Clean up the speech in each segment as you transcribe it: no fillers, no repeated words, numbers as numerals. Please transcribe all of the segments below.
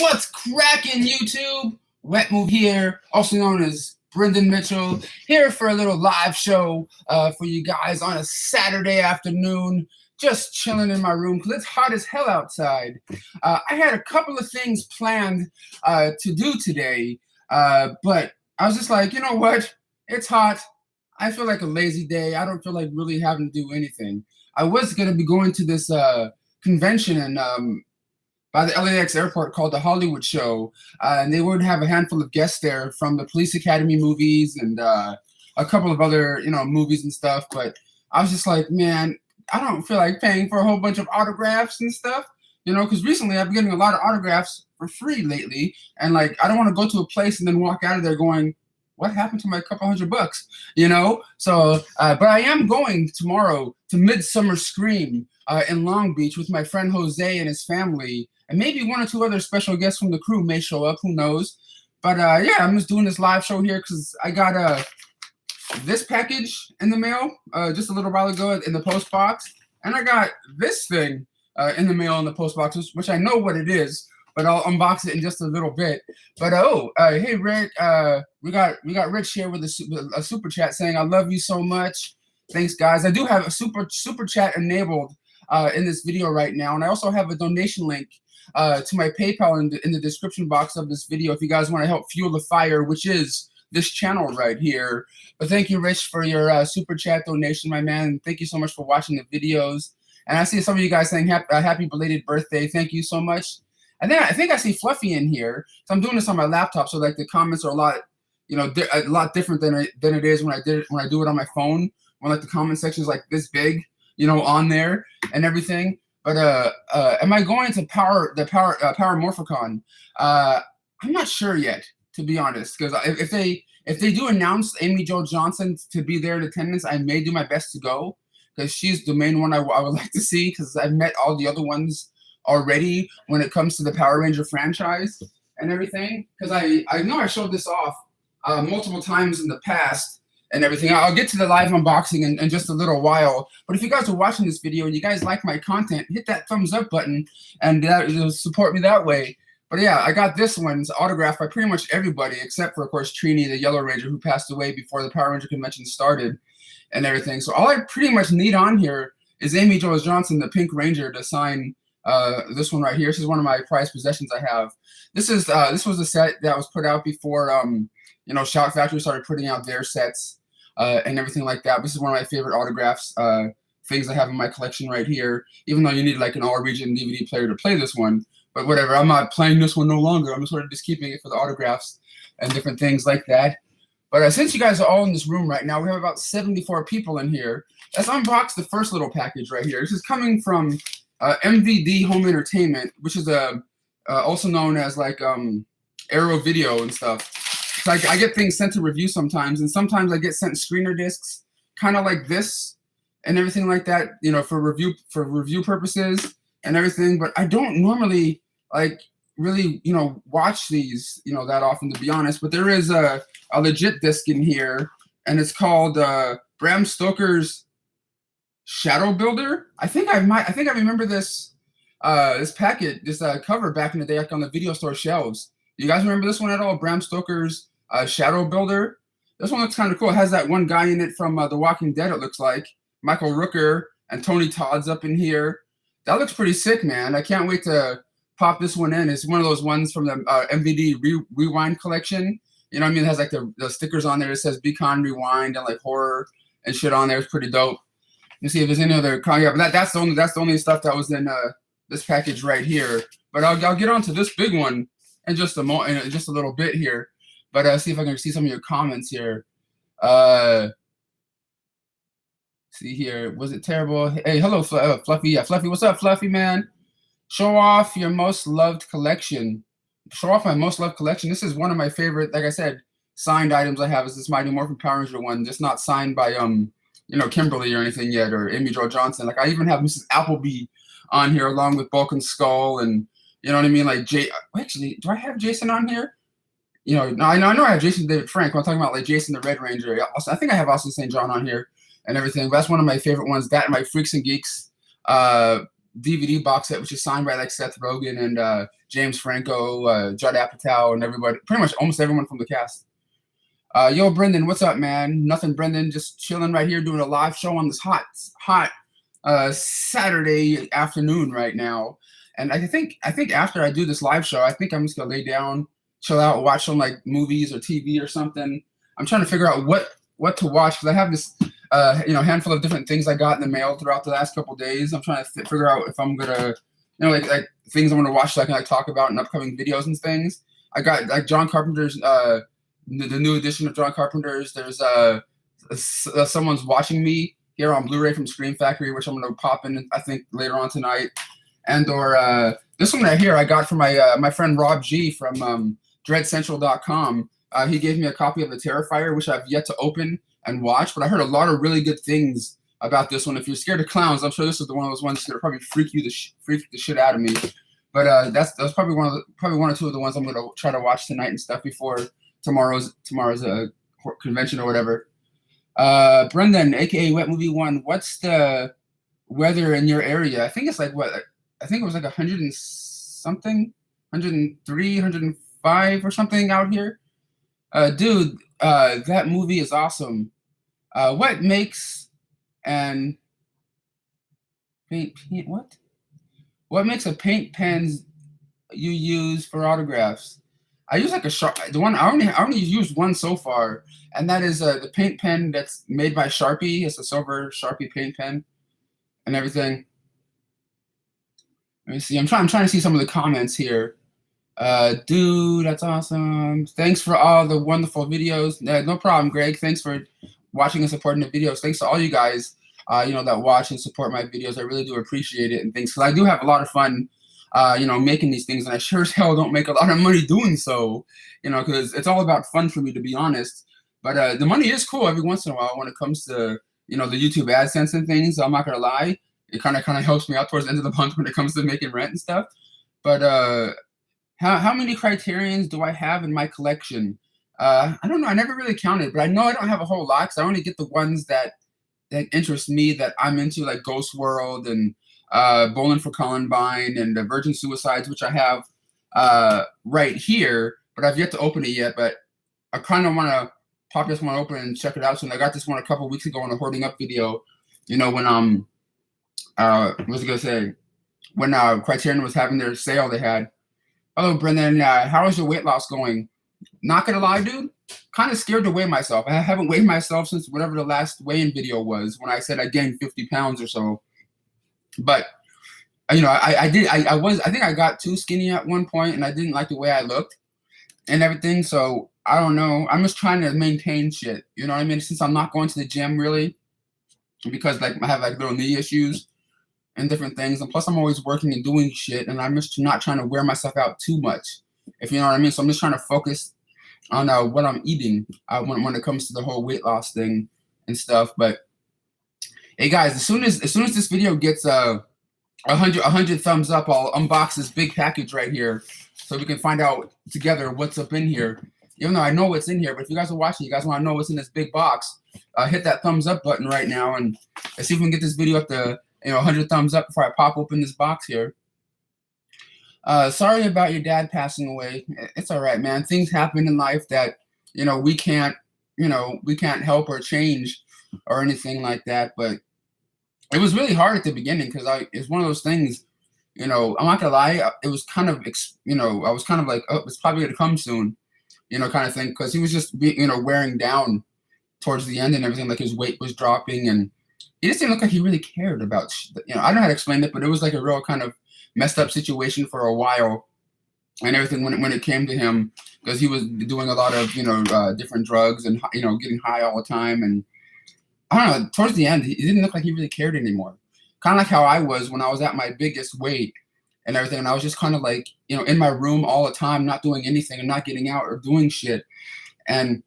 What's cracking, YouTube? Wet Move here, also known as Brendan Mitchell, here for a little live show for you guys on a Saturday afternoon. Just chilling in my room because it's hot as hell outside. I had a couple of things planned to do today, but I was just like, you know what? It's hot. I feel like a lazy day. I don't feel like really having to do anything. I was going to be going to this convention and by the LAX airport called the Hollywood Show, and they would have a handful of guests there from the Police Academy movies and a couple of other, movies and stuff. But I was just like, man, I don't feel like paying for a whole bunch of autographs and stuff, because recently I've been getting a lot of autographs for free lately, and like I don't want to go to a place and then walk out of there going, what happened to my couple $100, So, but I am going tomorrow to Midsummer Scream in Long Beach with my friend Jose and his family, and maybe one or two other special guests from the crew may show up, who knows. But yeah, I'm just doing this live show here because I got this package in the mail just a little while ago in the post box, and I got this thing in the mail in the post box, which I know what it is, but I'll unbox it in just a little bit. But hey Rick, we got Rich here with a super chat saying, "I love you so much." Thanks, guys. I do have a super chat enabled in this video right now, and I also have a donation link to my PayPal in the description box of this video if you guys want to help fuel the fire, which is this channel right here. But thank you, Rich, for your super chat donation, my man. Thank you so much for watching the videos. And I see some of you guys saying happy belated birthday. Thank you so much. And then I think I see Fluffy in here. So I'm doing this on my laptop, so like the comments are a lot, a lot different than it is when I do it on my phone. When like the comment section is like this big, on there and everything. But am I going to Power Morphicon? I'm not sure yet, to be honest, because if they do announce Amy Jo Johnson to be there in attendance, I may do my best to go because she's the main one I would like to see, because I've met all the other ones already when it comes to the Power Ranger franchise and everything, because I know I showed this off multiple times in the past and everything. I'll get to the live unboxing in just a little while, but if you guys are watching this video and you guys like my content, hit that thumbs up button and it'll support me that way. But yeah, I got this one's autographed by pretty much everybody except for, of course, Trini, the Yellow Ranger, who passed away before the Power Ranger convention started and everything. So all I pretty much need on here is Amy Jo Johnson, the Pink Ranger, to sign this one right here. This is one of my prized possessions I have. This was a set that was put out before Shout Factory started putting out their sets and everything like that. This is one of my favorite autographs things I have in my collection right here, even though you need like an all-region DVD player to play this one. But whatever, I'm not playing this one no longer. I'm sort of just keeping it for the autographs and different things like that. But since you guys are all in this room right now, we have about 74 people in here. Let's unbox the first little package right here. This is coming from MVD Home Entertainment, which is also known as like Arrow Video and stuff. So I get things sent to review sometimes, and sometimes I get sent screener discs, kind of like this and everything like that, for review purposes and everything. But I don't normally really watch these that often, to be honest. But there is a legit disc in here, and it's called Bram Stoker's Shadow Builder. I think I remember this packet, this cover back in the day, like on the video store shelves. You guys remember this one at all? Bram Stoker's Shadow Builder. This one looks kind of cool. It has that one guy in it from The Walking Dead, it looks like. Michael Rooker and Tony Todd's up in here. That looks pretty sick, man. I can't wait to pop this one in. It's one of those ones from the MVD Rewind collection. You know what I mean? It has like the stickers on there. It says Beacon Rewind and like horror and shit on there. It's pretty dope. You see if there's any other but that's the only stuff that was in this package right here. But I'll get on to this big one in just a little bit here. But see if I can see some of your comments here. See here, was it terrible? Hey, hello, Fluffy. Yeah, Fluffy, what's up, Fluffy, man? Show off your most loved collection. Show off my most loved collection. This is one of my favorite, like I said, signed items I have. Is this Mighty Morphin Power Ranger one, just not signed by Kimberly or anything yet, or Amy Jo Johnson. Like I even have Mrs. Appleby on here along with Bulk and Skull, and you know what I mean. Like actually, do I have Jason on here? No, I know I have Jason David Frank. I'm talking about like Jason the Red Ranger. I think I have Austin St. John on here and everything. But that's one of my favorite ones. That and my Freaks and Geeks DVD box set, which is signed by like Seth Rogen and James Franco, Judd Apatow, and everybody, pretty much almost everyone from the cast. Yo, Brendan, what's up, man? Nothing, Brendan. Just chilling right here doing a live show on this hot Saturday afternoon right now. And I think after I do this live show, I think I'm just gonna lay down, chill out, watch some like movies or TV or something. I'm trying to figure out what to watch because I have this handful of different things I got in the mail throughout the last couple days. I'm trying to figure out if I'm gonna like things I'm gonna watch so I can like talk about in upcoming videos and things. I got like John Carpenter's the new edition of John Carpenter's. There's Someone's Watching Me here on Blu-ray from Scream Factory, which I'm gonna pop in I think later on tonight. And or this one right here I got from my friend Rob G from DreadCentral.com. He gave me a copy of The Terrifier, which I've yet to open and watch, but I heard a lot of really good things about this one. If you're scared of clowns, I'm sure this is one of those ones that probably freak the shit out of me. But that's probably one or two of the ones I'm gonna try to watch tonight and stuff before tomorrow's convention or whatever. Brendan, aka Wet Movie One, what's the weather in your area? I think it's like I think it was like 100 and something, 103, 105 or something out here. Dude, that movie is awesome. What makes a paint pen you use for autographs? I use like the one I only used one so far, and that is the paint pen that's made by Sharpie. It's a silver Sharpie paint pen and everything. Let me see. I'm trying to see some of the comments here. Dude, that's awesome. Thanks for all the wonderful videos. No problem, Greg. Thanks for watching and supporting the videos. Thanks to all you guys, that watch and support my videos. I really do appreciate it and things. Because I do have a lot of fun, making these things. And I sure as hell don't make a lot of money doing so, because it's all about fun for me, to be honest. But the money is cool every once in a while when it comes to, the YouTube AdSense and things. So I'm not going to lie. It kind of helps me out towards the end of the month when it comes to making rent and stuff. But how many Criterions do I have in my collection? I don't know. I never really counted, but I know I don't have a whole lot because I only get the ones that interest me, that I'm into, like Ghost World and Bowling for Columbine and Virgin Suicides, which I have right here, but I've yet to open it yet. But I kind of want to pop this one open and check it out. So I got this one a couple weeks ago on a hoarding up video. When what was I gonna say? When Criterion was having their sale, they had. Hello, Brendan. How is your weight loss going? Not gonna lie, dude. Kind of scared to weigh myself. I haven't weighed myself since whatever the last weigh-in video was, when I said I gained 50 pounds or so. But I think I got too skinny at one point, and I didn't like the way I looked and everything. So I don't know. I'm just trying to maintain shit. You know what I mean? Since I'm not going to the gym really, because I have little knee issues and different things, and plus I'm always working and doing shit, and I'm just not trying to wear myself out too much, if you know what I mean. So I'm just trying to focus on what I'm eating when it comes to the whole weight loss thing and stuff. But hey guys, as soon as this video gets 100 thumbs up, I'll unbox this big package right here so we can find out together what's up in here. Even though I know what's in here, but if you guys are watching, you guys want to know what's in this big box, hit that thumbs up button right now, and let's see if we can get this video up to 100 thumbs up before I pop open this box here. Sorry about your dad passing away. It's all right, man. Things happen in life that we can't help or change or anything like that. But it was really hard at the beginning because it's one of those things. I'm not gonna lie. It was kind of I was kind of like, oh, it's probably gonna come soon, kind of thing, because he was just wearing down towards the end and everything. Like his weight was dropping, and it just didn't look like he really cared about. I don't know how to explain it, but it was like a real kind of messed up situation for a while and everything when it came to him, because he was doing a lot of different drugs and getting high all the time. And I don't know, towards the end, it didn't look like he really cared anymore. Kind of like how I was when I was at my biggest weight and everything. And I was just kind of like, in my room all the time, not doing anything and not getting out or doing shit. And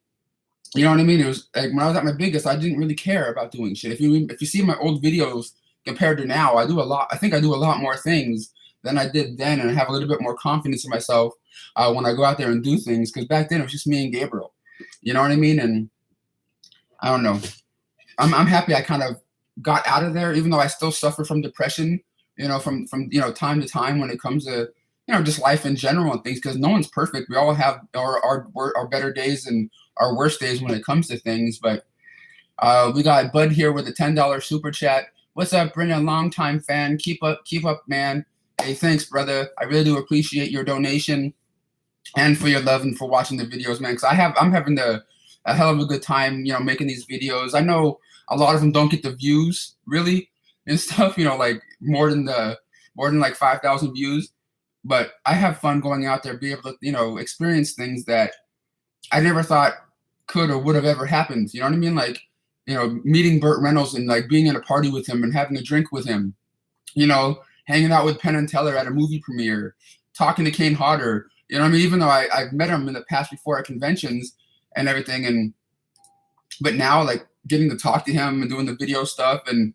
you know what I mean? It was like when I was at my biggest, I didn't really care about doing shit. If you see my old videos compared to now, I think I do a lot more things than I did then, and I have a little bit more confidence in myself when I go out there and do things. Because back then it was just me and Gabriel. You know what I mean? And I don't know. I'm happy I kind of got out of there, even though I still suffer from depression. From time to time when it comes to just life in general and things, because no one's perfect. We all have our better days and our worst days when it comes to things. But we got Bud here with a $10 super chat. What's up, Brendan? Longtime fan. Keep up, man. Hey, thanks, brother. I really do appreciate your donation and for your love and for watching the videos, man. Because I'm having a hell of a good time, making these videos. I know a lot of them don't get the views really and stuff, like more than like 5,000 views. But I have fun going out there, be able to, experience things that I never thought could or would have ever happened. You know what I mean? Like, meeting Burt Reynolds and like being at a party with him and having a drink with him, hanging out with Penn and Teller at a movie premiere, talking to Kane Hodder. You know what I mean? Even though I've met him in the past before at conventions and everything. But now, like, getting to talk to him and doing the video stuff, and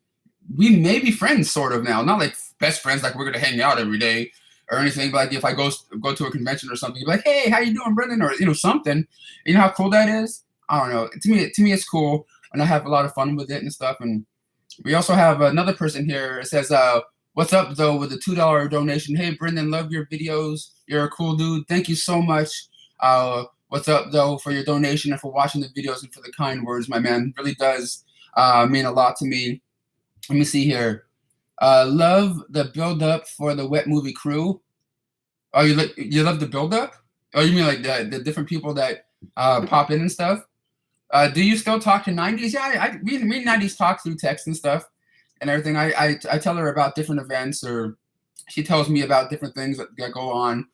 we may be friends sort of now. Not like best friends, like we're going to hang out every day or anything. But like if I go to a convention or something, be like, hey, how you doing, Brendan? Or, something. You know how cool that is? I don't know. To me, it's cool. And I have a lot of fun with it and stuff. And we also have another person here. It says, what's up, though, with a $2 donation. Hey, Brendan, love your videos. You're a cool dude. Thank you so much. What's up, though, for your donation and for watching the videos and for the kind words, my man. Really does mean a lot to me. Let me see here. Love the build-up for the Wet Movie crew. Oh, you love the build-up? Oh, you mean like the different people that pop in and stuff? Do you still talk to 90s? Yeah, we 90s talk through text and stuff and everything. I tell her about different events, or she tells me about different things that go on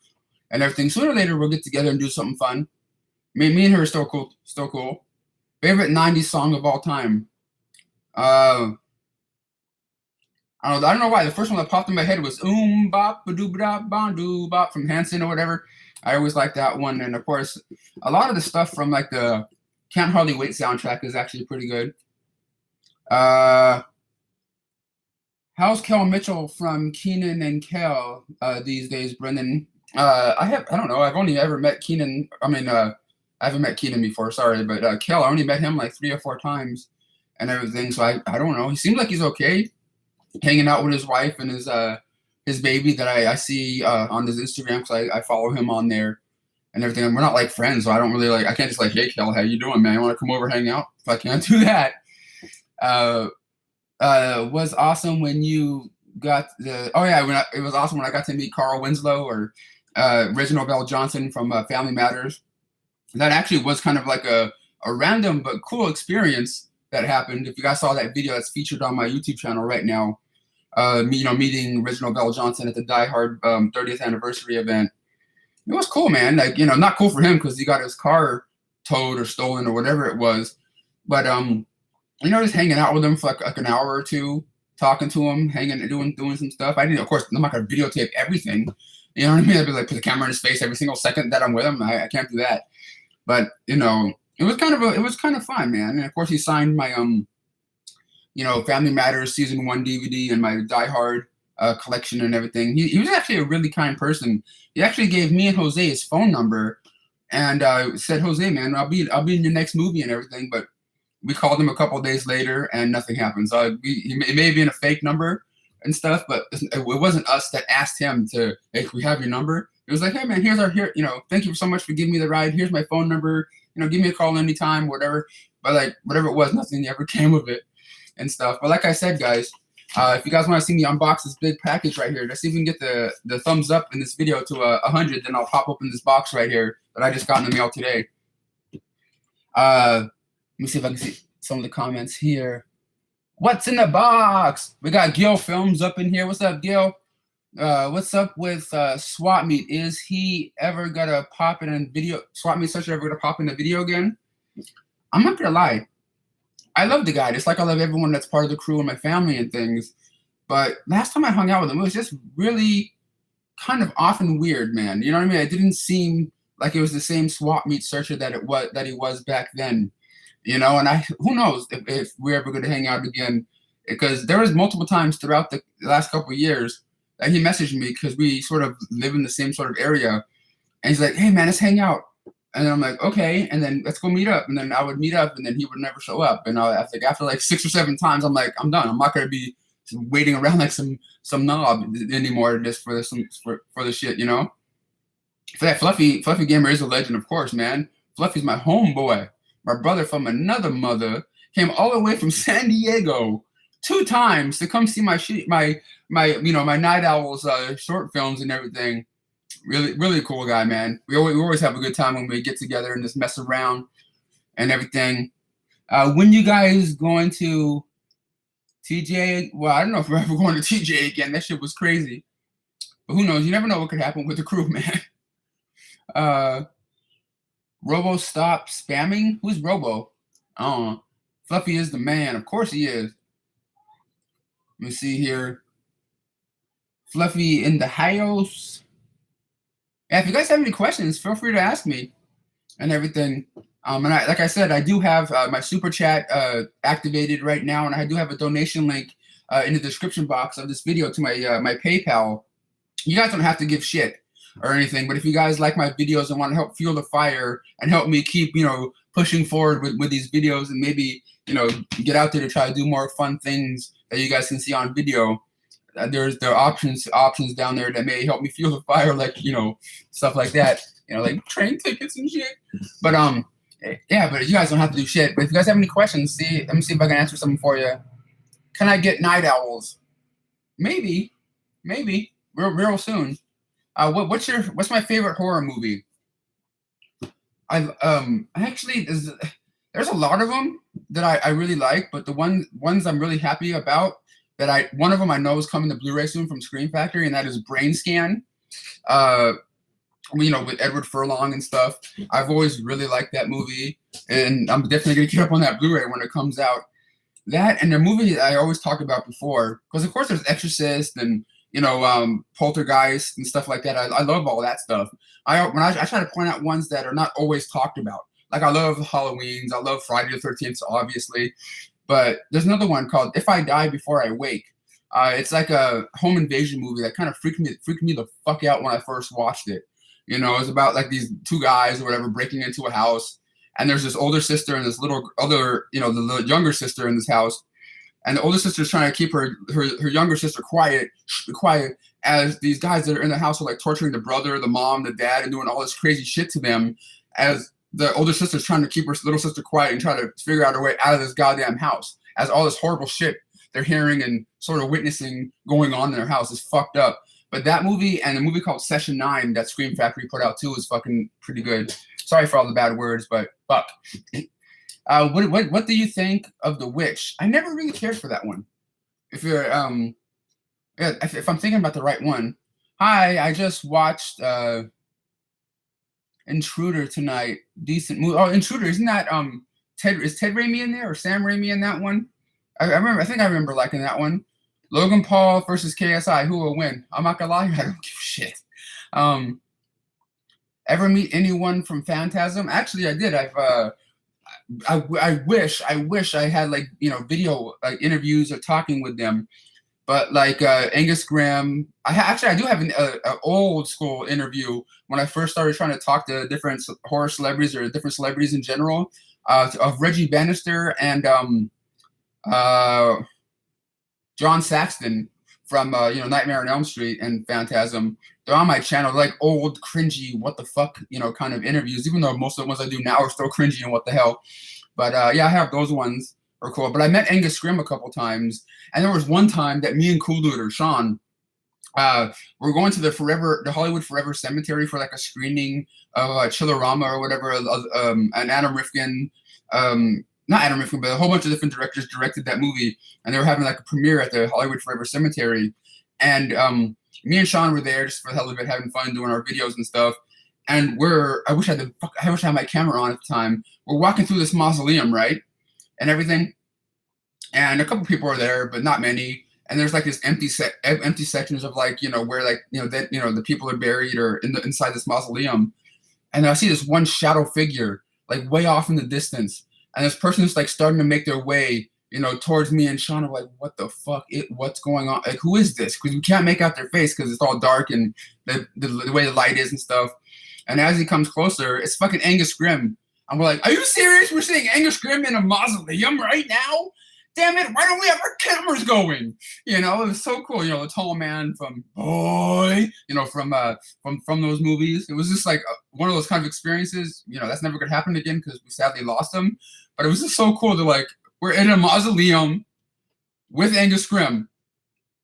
and everything. Sooner or later, we'll get together and do something fun. Me and her are still cool. Favorite 90s song of all time? I don't know why. The first one that popped in my head was Bop Ba-Doo Ba Ba-Doo Bop from Hanson or whatever. I always liked that one. And of course, a lot of the stuff from like the Can't Hardly Wait soundtrack is actually pretty good. How's Kel Mitchell from Keenan and Kel these days, Brendan? I don't know. I've only ever met Keenan. I haven't met Keenan before, sorry, but Kel, I only met him like 3 or 4 times and everything. So I don't know. He seems like he's okay, hanging out with his wife and his baby that I see on his Instagram, because I follow him on there and everything. And we're not like friends, so I don't really I can't just like, hey, Kel, how you doing, man? You want to come over, hang out? If I can't do that. Was awesome when you got it was awesome when I got to meet Carl Winslow or Reginald Bell Johnson from Family Matters. That actually was kind of like a random but cool experience that happened. If you guys saw that video that's featured on my YouTube channel right now, meeting Reginald Bell Johnson at the Die Hard 30th anniversary event. It was cool, man. Like, not cool for him because he got his car towed or stolen or whatever it was. But just hanging out with him for like an hour or two, talking to him, hanging and doing some stuff. Of course, I'm not gonna videotape everything. You know what I mean? I'd be like, put the camera in his face every single second that I'm with him. I can't do that. But it was kind of fun, man. And of course, he signed my Family Matters season 1 DVD and my Die Hard collection and everything. He was actually a really kind person. He actually gave me and Jose his phone number and said, Jose, man, I'll be in your next movie and everything. But we called him a couple of days later and nothing happened. So it may have been a fake number and stuff, but it wasn't us that asked him to, hey, can we have your number? It was like, hey, man, thank you so much for giving me the ride. Here's my phone number. Give me a call anytime, whatever. But like, whatever it was, nothing ever came of it and stuff. But like I said, guys, if you guys want to see me unbox this big package right here, let's see if we can get the thumbs up in this video to 100. Then I'll pop open this box right here that I just got in the mail today. Let me see if I can see some of the comments here. What's in the box? We got Gil Films up in here. What's up, Gil? What's up with Swap Meet? Is he ever gonna pop in a video? Swap Meet Such ever gonna pop in a video again? I'm not gonna lie. I love the guy. It's like I love everyone that's part of the crew and my family and things. But last time I hung out with him, it was just really kind of off and weird, man. You know what I mean? It didn't seem like it was the same Swap Meet Searcher that he was back then. And who knows if we're ever going to hang out again, because there was multiple times throughout the last couple of years that he messaged me because we sort of live in the same sort of area. And he's like, hey, man, let's hang out. And then I'm like, okay. And then let's go meet up. And then I would meet up and then he would never show up. And I was like, after like 6 or 7 times, I'm like, I'm done. I'm not going to be waiting around like some knob anymore just for the shit, you know. For that Fluffy Gamer is a legend, of course, man. Fluffy's my homeboy. My brother from another mother came all the way from San Diego 2 times to come see my Night Owls short films and everything. Really cool guy, man. We always have a good time when we get together and just mess around and everything. When you guys going to TJ? Well, I don't know if we're ever going to TJ again. That shit was crazy. But who knows? You never know what could happen with the crew, man. Robo stop spamming? Who's Robo? Oh, Fluffy is the man. Of course he is. Let me see here. Fluffy in the house. Yeah, if you guys have any questions, feel free to ask me and everything. And like I said, I do have my super chat activated right now, and I do have a donation link in the description box of this video to my my PayPal. You guys don't have to give shit or anything, but if you guys like my videos and want to help fuel the fire and help me keep, pushing forward with these videos and maybe, get out there to try to do more fun things that you guys can see on video, there are options down there that may help me fuel the fire, like, stuff like that, like train tickets and shit. But yeah, but you guys don't have to do shit. But if you guys have any questions, let me see if I can answer something for you. Can I get Night Owls? Maybe, real soon. What's my favorite horror movie? Actually there's a lot of them that I really like, but the ones I'm really happy about one of them I know is coming to Blu-ray soon from Scream Factory, and that is Brain Scan. With Edward Furlong and stuff. I've always really liked that movie, and I'm definitely gonna get up on that Blu-ray when it comes out. That and the movie I always talked about before, because of course there's Exorcist and Poltergeist and stuff like that. I love all that stuff. I try to point out ones that are not always talked about. Like I love Halloween's, I love Friday the 13th, obviously, but there's another one called If I Die Before I Wake. It's like a home invasion movie that kind of freaked me the fuck out when I first watched it. It's about like these 2 guys or whatever breaking into a house, and there's this older sister and this little other, the younger sister in this house. And the older sister is trying to keep her younger sister quiet, as these guys that are in the house are like torturing the brother, the mom, the dad, and doing all this crazy shit to them, as the older sister is trying to keep her little sister quiet and try to figure out a way out of this goddamn house, as all this horrible shit they're hearing and sort of witnessing going on in their house is fucked up. But that movie and a movie called Session 9 that Scream Factory put out too is fucking pretty good. Sorry for all the bad words, but fuck. What do you think of The Witch? I never really cared for that one. If you're if I'm thinking about the right one. Hi, I just watched Intruder tonight. Decent movie. Oh, Intruder, isn't that Ted Raimi in there or Sam Raimi in that one? I remember liking that one. Logan Paul versus KSI. Who will win? I'm not gonna lie, I don't give a shit. Ever meet anyone from Phantasm? Actually, I did. I wish I had video interviews or talking with them, but Angus Graham. I do have an old school interview when I first started trying to talk to different horror celebrities or different celebrities in general, of Reggie Bannister and John Saxton from Nightmare on Elm Street and Phantasm. They're on my channel. They're like old, cringy, what the fuck, kind of interviews, even though most of the ones I do now are still cringy and what the hell. But yeah, I have those ones are cool. But I met Angus Grimm a couple times, and there was one time that me and Cool Dude or Sean we're going to the Hollywood Forever Cemetery for like a screening of Chillerama or whatever, an Adam Rifkin, not Adam Rifkin, but a whole bunch of different directors directed that movie, and they were having like a premiere at the Hollywood Forever Cemetery, and me and Sean were there just for the hell of it, having fun doing our videos and stuff. And I wish I had my camera on at the time. We're walking through this mausoleum, right, and everything, and a couple people are there, but not many. And there's like this empty sections of where the people are buried or inside this mausoleum. And I see this one shadow figure like way off in the distance, and this person is like starting to make their way towards me and Sean. Are like, what the fuck? What's going on? Like, who is this? Because we can't make out their face because it's all dark and the way the light is and stuff. And as he comes closer, it's fucking Angus Grimm. And we're like, are you serious? We're seeing Angus Grimm in a mausoleum right now? damn it, why don't we have our cameras going? You know, it was so cool. You know, the tall man from Boy, you know, from those movies. It was just like one of those kind of experiences. You know, that's never gonna happen again because we sadly lost him. But it was just so cool to like we're in a mausoleum with Angus Scrimm,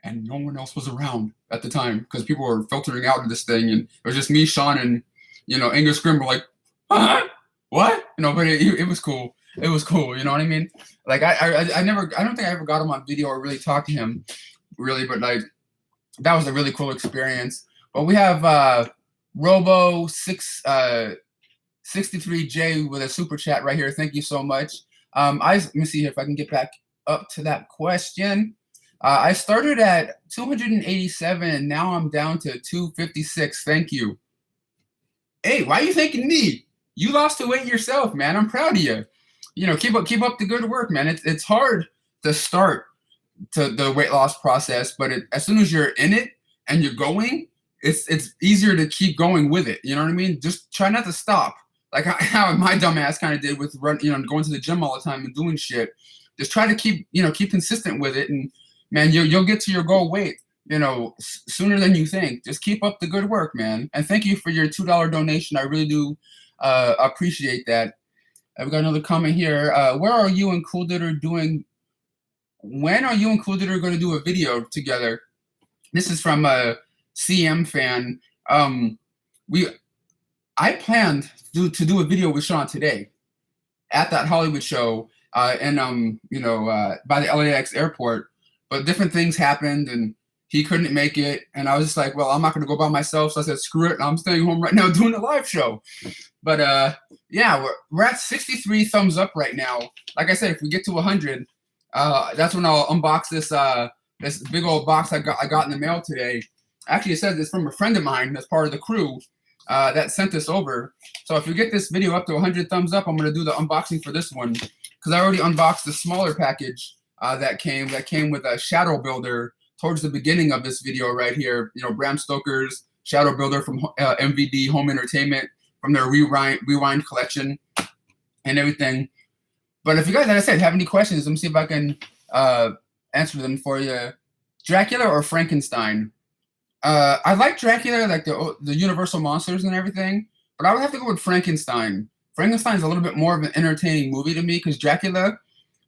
and no one else was around at the time because people were filtering out of this thing, and it was just me, Sean, and you know, Angus Scrimm were like, huh? What? You know, but it was cool. It was cool. You know what I mean? Like I don't think I ever got him on video or really talked to him, really. But like that was a really cool experience. But we have Robo 63J with a super chat right here. Thank you so much. Let me see here if I can get back up to that question. I started at 287 and now I'm down to 256. Thank you. Hey, why are you thanking me? You lost the weight yourself, man. I'm proud of you. You know, keep up the good work, man. It's hard to start to the weight loss process, but as soon as you're in it and you're going, it's easier to keep going with it. You know what I mean? Just try not to stop. Like how my dumb ass kind of did with going to the gym all the time and doing shit. Just try to keep consistent with it, and man, you'll get to your goal weight, you know, sooner than you think. Just keep up the good work, man. And thank you for your $2 donation. I really do appreciate that. I've got another comment here. Where are you and Cool Ditter doing? When are you and Cool Ditter going to do a video together? This is from a CM fan. I planned to do a video with Sean today at that Hollywood show by the LAX airport, but different things happened and he couldn't make it. And I was just like, well, I'm not going to go by myself. So I said, screw it. I'm staying home right now doing a live show. But yeah, we're at 63 thumbs up right now. Like I said, if we get to 100, that's when I'll unbox this big old box I got in the mail today. Actually, it says it's from a friend of mine that's part of the crew that sent this over. So if you get this video up to 100 thumbs up, I'm going to do the unboxing for this one because I already unboxed the smaller package that came with a Shadow Builder towards the beginning of this video right here. You know, Bram Stoker's Shadow Builder from MVD Home Entertainment from their Rewind collection and everything. But if you guys, like I said, have any questions, let me see if I can answer them for you. Dracula or Frankenstein? I like Dracula, like the Universal monsters and everything, but I would have to go with Frankenstein. Frankenstein's a little bit more of an entertaining movie to me because Dracula,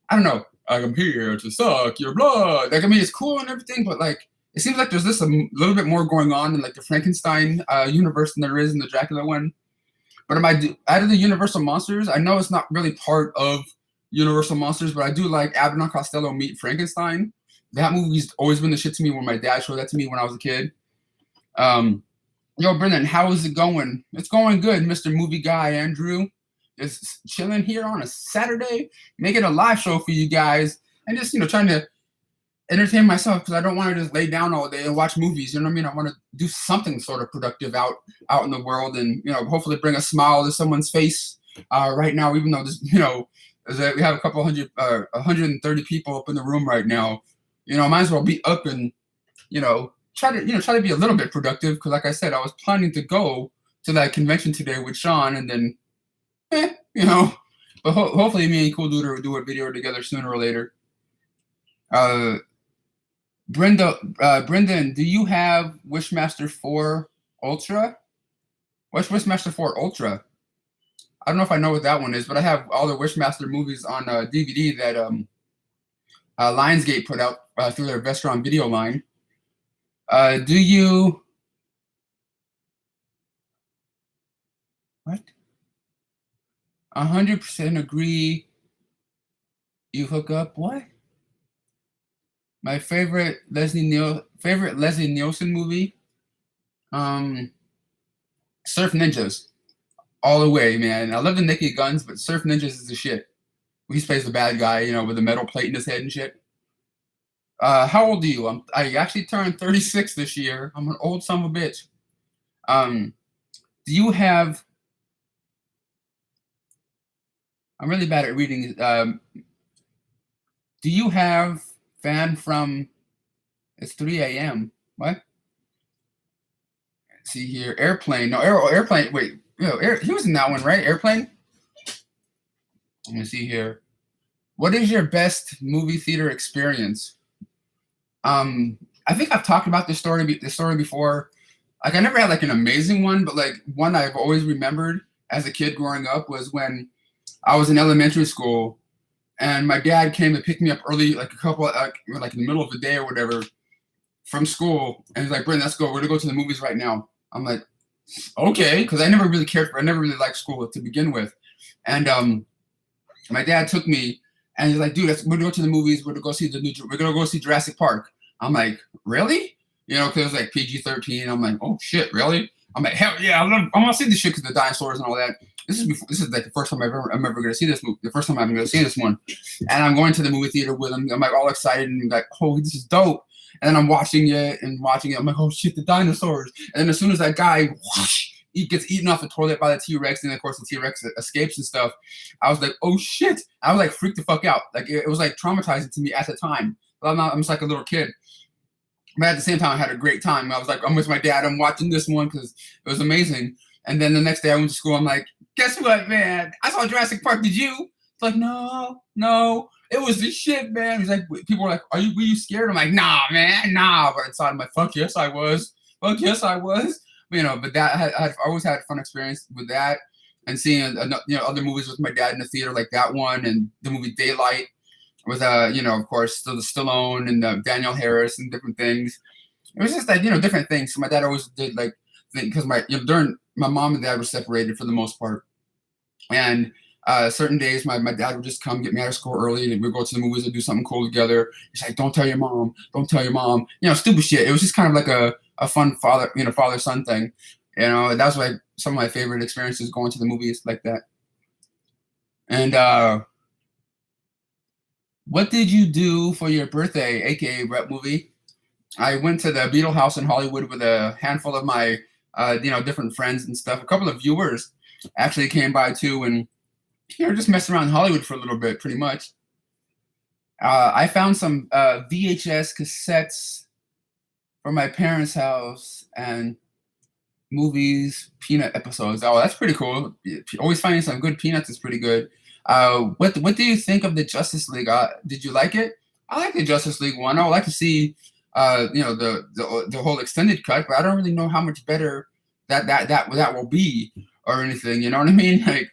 I don't know, I'm here to suck your blood. Like, I mean, it's cool and everything, but like, it seems like there's this a little bit more going on in like the Frankenstein universe than there is in the Dracula one. But out of the Universal monsters, I know it's not really part of Universal monsters, but I do like Abbott and Costello Meet Frankenstein. That movie's always been the shit to me when my dad showed that to me when I was a kid. Yo, Brendan, how is it going? It's going good, Mr. Movie Guy Andrew. Just chilling here on a Saturday, making a live show for you guys, and just trying to entertain myself because I don't want to just lay down all day and watch movies. You know what I mean? I want to do something sort of productive out in the world, and hopefully bring a smile to someone's face. Right now, even though this, we have a couple 130 people up in the room right now. Might as well be up and try to be a little bit productive because, like I said, I was planning to go to that convention today with Sean, and then, but hopefully me and Cool Dude will do a video together sooner or later. Brendan, do you have Wishmaster 4 Ultra? What's Wishmaster 4 Ultra? I don't know if I know what that one is, but I have all the Wishmaster movies on DVD that Lionsgate put out through their Vestron video line. Do you... What? 100% agree you hook up what? My favorite Leslie Nielsen movie? Surf Ninjas. All the way, man. I love the Naked Guns, but Surf Ninjas is the shit. He plays the bad guy, with the metal plate in his head and shit. How old are you? I actually turned 36 this year. I'm an old son of a bitch. Do you have... I'm really bad at reading. Do you have fan from... It's 3 a.m. What? Let's see here. Airplane. No, Airplane. Wait. He was in that one, right? Airplane? Let me see here. What is your best movie theater experience? I think I've talked about this story before. Like I never had like an amazing one, but like one I've always remembered as a kid growing up was when I was in elementary school and my dad came to pick me up early, like a couple, like in the middle of the day or whatever, from school, and he's like, "Brent, let's go. We're gonna go to the movies right now." I'm like, "Okay," because I never really liked school to begin with, and my dad took me, and he's like, "Dude, we're gonna go to the movies. We're gonna go see Jurassic Park." I'm like, "Really?" You know, because it was like PG-13. I'm like, "Oh shit, really?" I'm like, "Hell yeah, I want to see this shit because the dinosaurs and all that." This is like the first time I'm ever gonna see this movie. The first time I'm gonna see this one, and I'm going to the movie theater with him. I'm like all excited and like, "Oh, this is dope." And then I'm watching it and watching it. I'm like, "Oh shit, the dinosaurs!" And then as soon as that guy whoosh, he gets eaten off the toilet by the T-Rex, and of course the T-Rex escapes and stuff. I was like, "Oh shit!" I was like freaked the fuck out. Like it was like traumatizing to me at the time. But I'm just like a little kid. But at the same time, I had a great time. I was like, I'm with my dad. I'm watching this one because it was amazing. And then the next day I went to school. I'm like, guess what, man? I saw Jurassic Park. Did you? It's like, no, no. It was the shit, man. He's like, people were like, were you scared? I'm like, nah, man, nah. But inside I'm like, fuck yes, I was. Fuck yes, I was. You know, but I always had a fun experience with that and seeing, other movies with my dad in the theater like that one and the movie Daylight with of course, still the Stallone and Daniel Harris and different things. It was just like different things. So my dad always did like because during my mom and dad were separated for the most part, and certain days my dad would just come get me out of school early and we'd go to the movies and do something cool together. He's like, "Don't tell your mom, don't tell your mom," stupid shit. It was just kind of like a fun father son thing. That was like some of my favorite experiences going to the movies like that. And what did you do for your birthday, aka Rep Movie? I went to the Beatle House in Hollywood with a handful of my, different friends and stuff. A couple of viewers actually came by too, and just messed around in Hollywood for a little bit, pretty much. I found some VHS cassettes from my parents' house and movies, Peanut episodes. Oh, that's pretty cool. Always finding some good Peanuts is pretty good. What do you think of the Justice League? Did you like it? I like the Justice League one. I would like to see the whole extended cut, but I don't really know how much better that will be or anything. You know what I mean? Like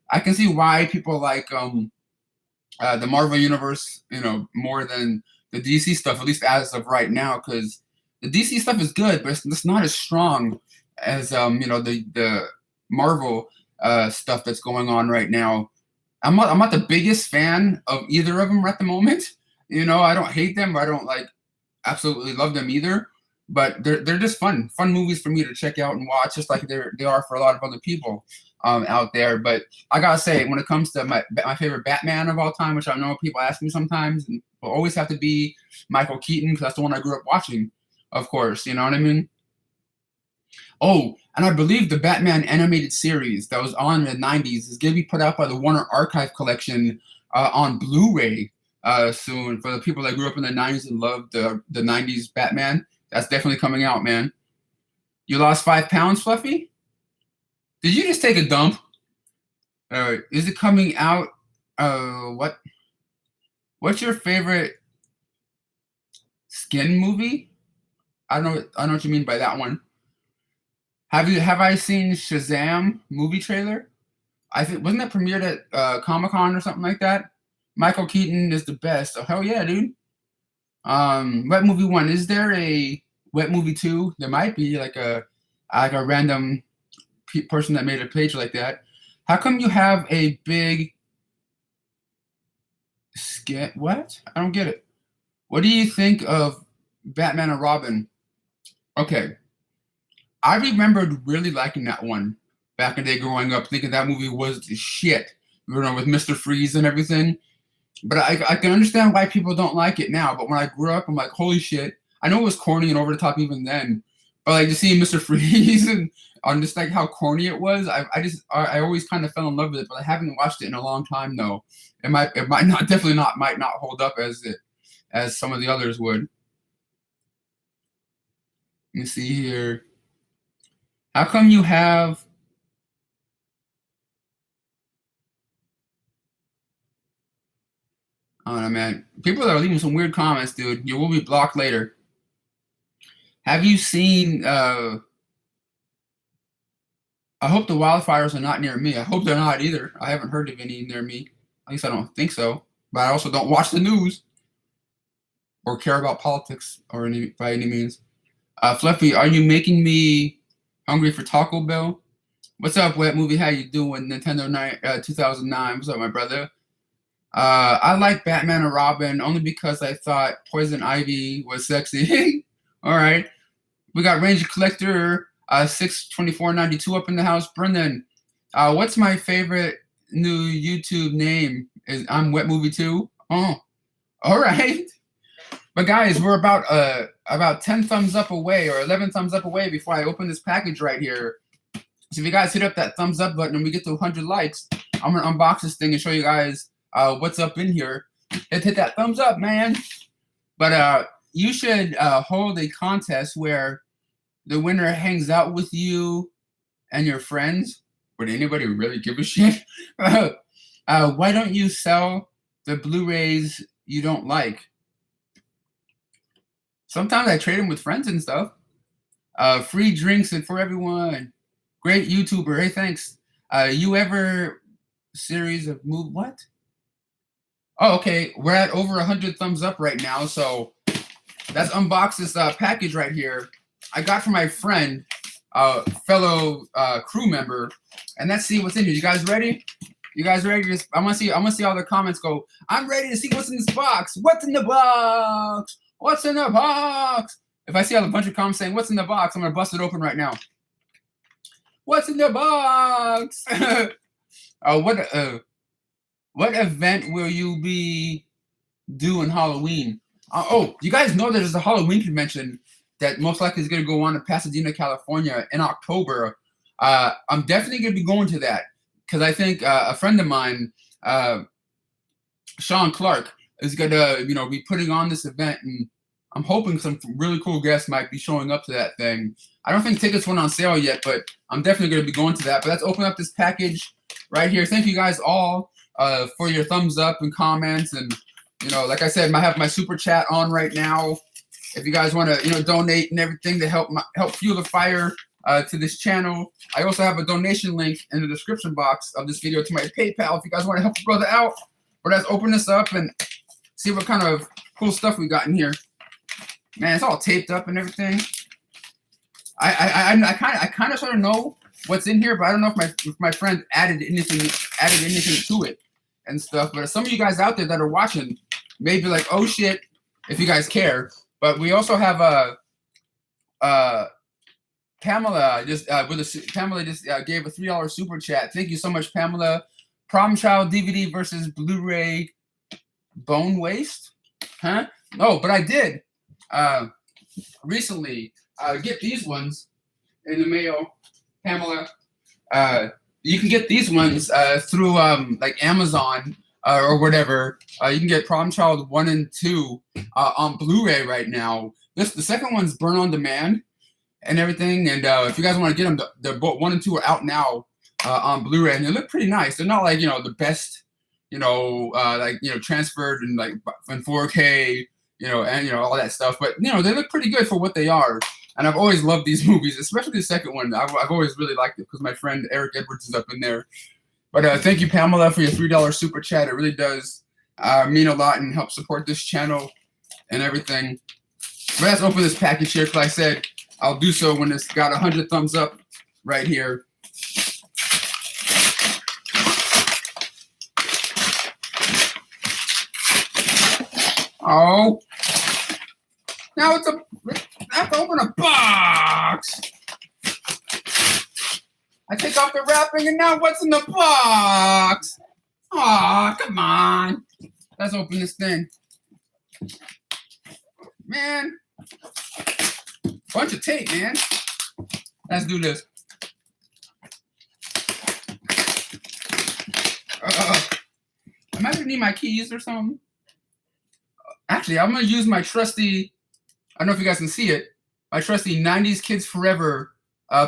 I can see why people like the Marvel universe, more than the DC stuff, at least as of right now, because the DC stuff is good, but it's not as strong as the Marvel stuff that's going on right now. I'm not the biggest fan of either of them at the moment. I don't hate them, but I don't like absolutely love them either. But they're just fun movies for me to check out and watch, just like they are for a lot of other people out there. But I gotta say, when it comes to my favorite Batman of all time, which I know people ask me sometimes, and will always have to be Michael Keaton because that's the one I grew up watching. Of course, you know what I mean. Oh, and I believe the Batman animated series that was on in the '90s is going to be put out by the Warner Archive Collection on Blu-ray soon. For the people that grew up in the '90s and loved the '90s Batman, that's definitely coming out, man. You lost 5 pounds, Fluffy? Did you just take a dump? Is it coming out? What? What's your favorite skin movie? I know what you mean by that one. Have I seen Shazam movie trailer? I think wasn't that premiered at Comic-Con or something like that? Michael Keaton is the best. Oh hell yeah, dude. Wet movie one. Is there a wet movie two? There might be like a random person that made a page like that. How come you have a big skin? What? I don't get it. What do you think of Batman and Robin? Okay, I remembered really liking that one back in the day growing up, thinking that movie was the shit. With Mr. Freeze and everything. But I can understand why people don't like it now. But when I grew up, I'm like, holy shit. I know it was corny and over the top even then. But like just seeing Mr. Freeze and on just like how corny it was, I always kind of fell in love with it. But I haven't watched it in a long time though. It might not definitely not might not hold up as some of the others would. Let me see here. How come you have I don't know, man. People are leaving some weird comments, dude. You will be blocked later. Have you seen? I hope the wildfires are not near me. I hope they're not either. I haven't heard of any near me. At least I don't think so. But I also don't watch the news or care about politics or by any means. Fluffy, are you making me hungry for Taco Bell? What's up, Wet Movie? How you doing? Nintendo 2009. What's up, my brother? I like Batman and Robin only because I thought Poison Ivy was sexy. All right. We got Ranger Collector 62492 up in the house. Brendan, what's my favorite new YouTube name? I'm Wet Movie 2. Oh, all right. But guys, we're about 10 thumbs up away or 11 thumbs up away before I open this package right here. So if you guys hit up that thumbs up button and we get to 100 likes, I'm gonna unbox this thing and show you guys what's up in here. Hit that thumbs up, man. But you should hold a contest where the winner hangs out with you and your friends. Would anybody really give a shit? Why don't you sell the Blu-rays you don't like? Sometimes I trade them with friends and stuff. Free drinks and for everyone. Great YouTuber. Hey, thanks. You ever series of move what? Oh, okay. We're at over 100 thumbs up right now. So let's unbox this package right here. I got from my friend, fellow crew member, and let's see what's in here. You guys ready? You guys ready? I want to see all the comments go. I'm ready to see what's in this box. What's in the box? What's in the box? If I see a bunch of comments saying what's in the box, I'm gonna bust it open right now. What's in the box? What event will you be doing Halloween? Oh, you guys know there's a Halloween convention that most likely is going to go on in Pasadena, California in October. I'm definitely going to be going to that because I think a friend of mine, Sean Clark, is going to be putting on this event, and I'm hoping some really cool guests might be showing up to that thing. I don't think tickets went on sale yet, but I'm definitely going to be going to that. But let's open up this package right here. Thank you guys all for your thumbs up and comments, and like I said, I have my super chat on right now. If you guys want to, donate and everything to help fuel the fire to this channel, I also have a donation link in the description box of this video to my PayPal if you guys want to help a brother out. But let's open this up and see what kind of cool stuff we got in here. Man, it's all taped up and everything. I kind of sort of know what's in here, but I don't know if my friend added anything to it and stuff. But some of you guys out there that are watching may be like, oh shit, if you guys care. But we also have Pamela just gave a $3 super chat. Thank you so much, Pamela. Prom Child DVD versus Blu-ray Bone Waste? Huh? No, but I did recently get these ones in the mail, Pamela. You can get these ones through like Amazon or whatever. You can get Prom Child 1 and 2 on Blu-ray right now. The second one's burn on demand and everything. And if you guys want to get them, they're both 1 and 2 are out now on Blu-ray, and they look pretty nice. They're not like the best, transferred and like in 4K, and all that stuff. But they look pretty good for what they are. And I've always loved these movies, especially the second one. I've always really liked it because my friend Eric Edwards is up in there. But thank you, Pamela, for your $3 super chat. It really does mean a lot and help support this channel and everything. But let's open this package here, because I said I'll do so when it's got 100 thumbs up right here. Oh, now I have to open a box. I take off the wrapping, and now what's in the box? Aw, come on. Let's open this thing. Man, bunch of tape, man. Let's do this. I might need my keys or something. Actually, I'm going to use my trusty, I don't know if you guys can see it, my trusty 90s Kids Forever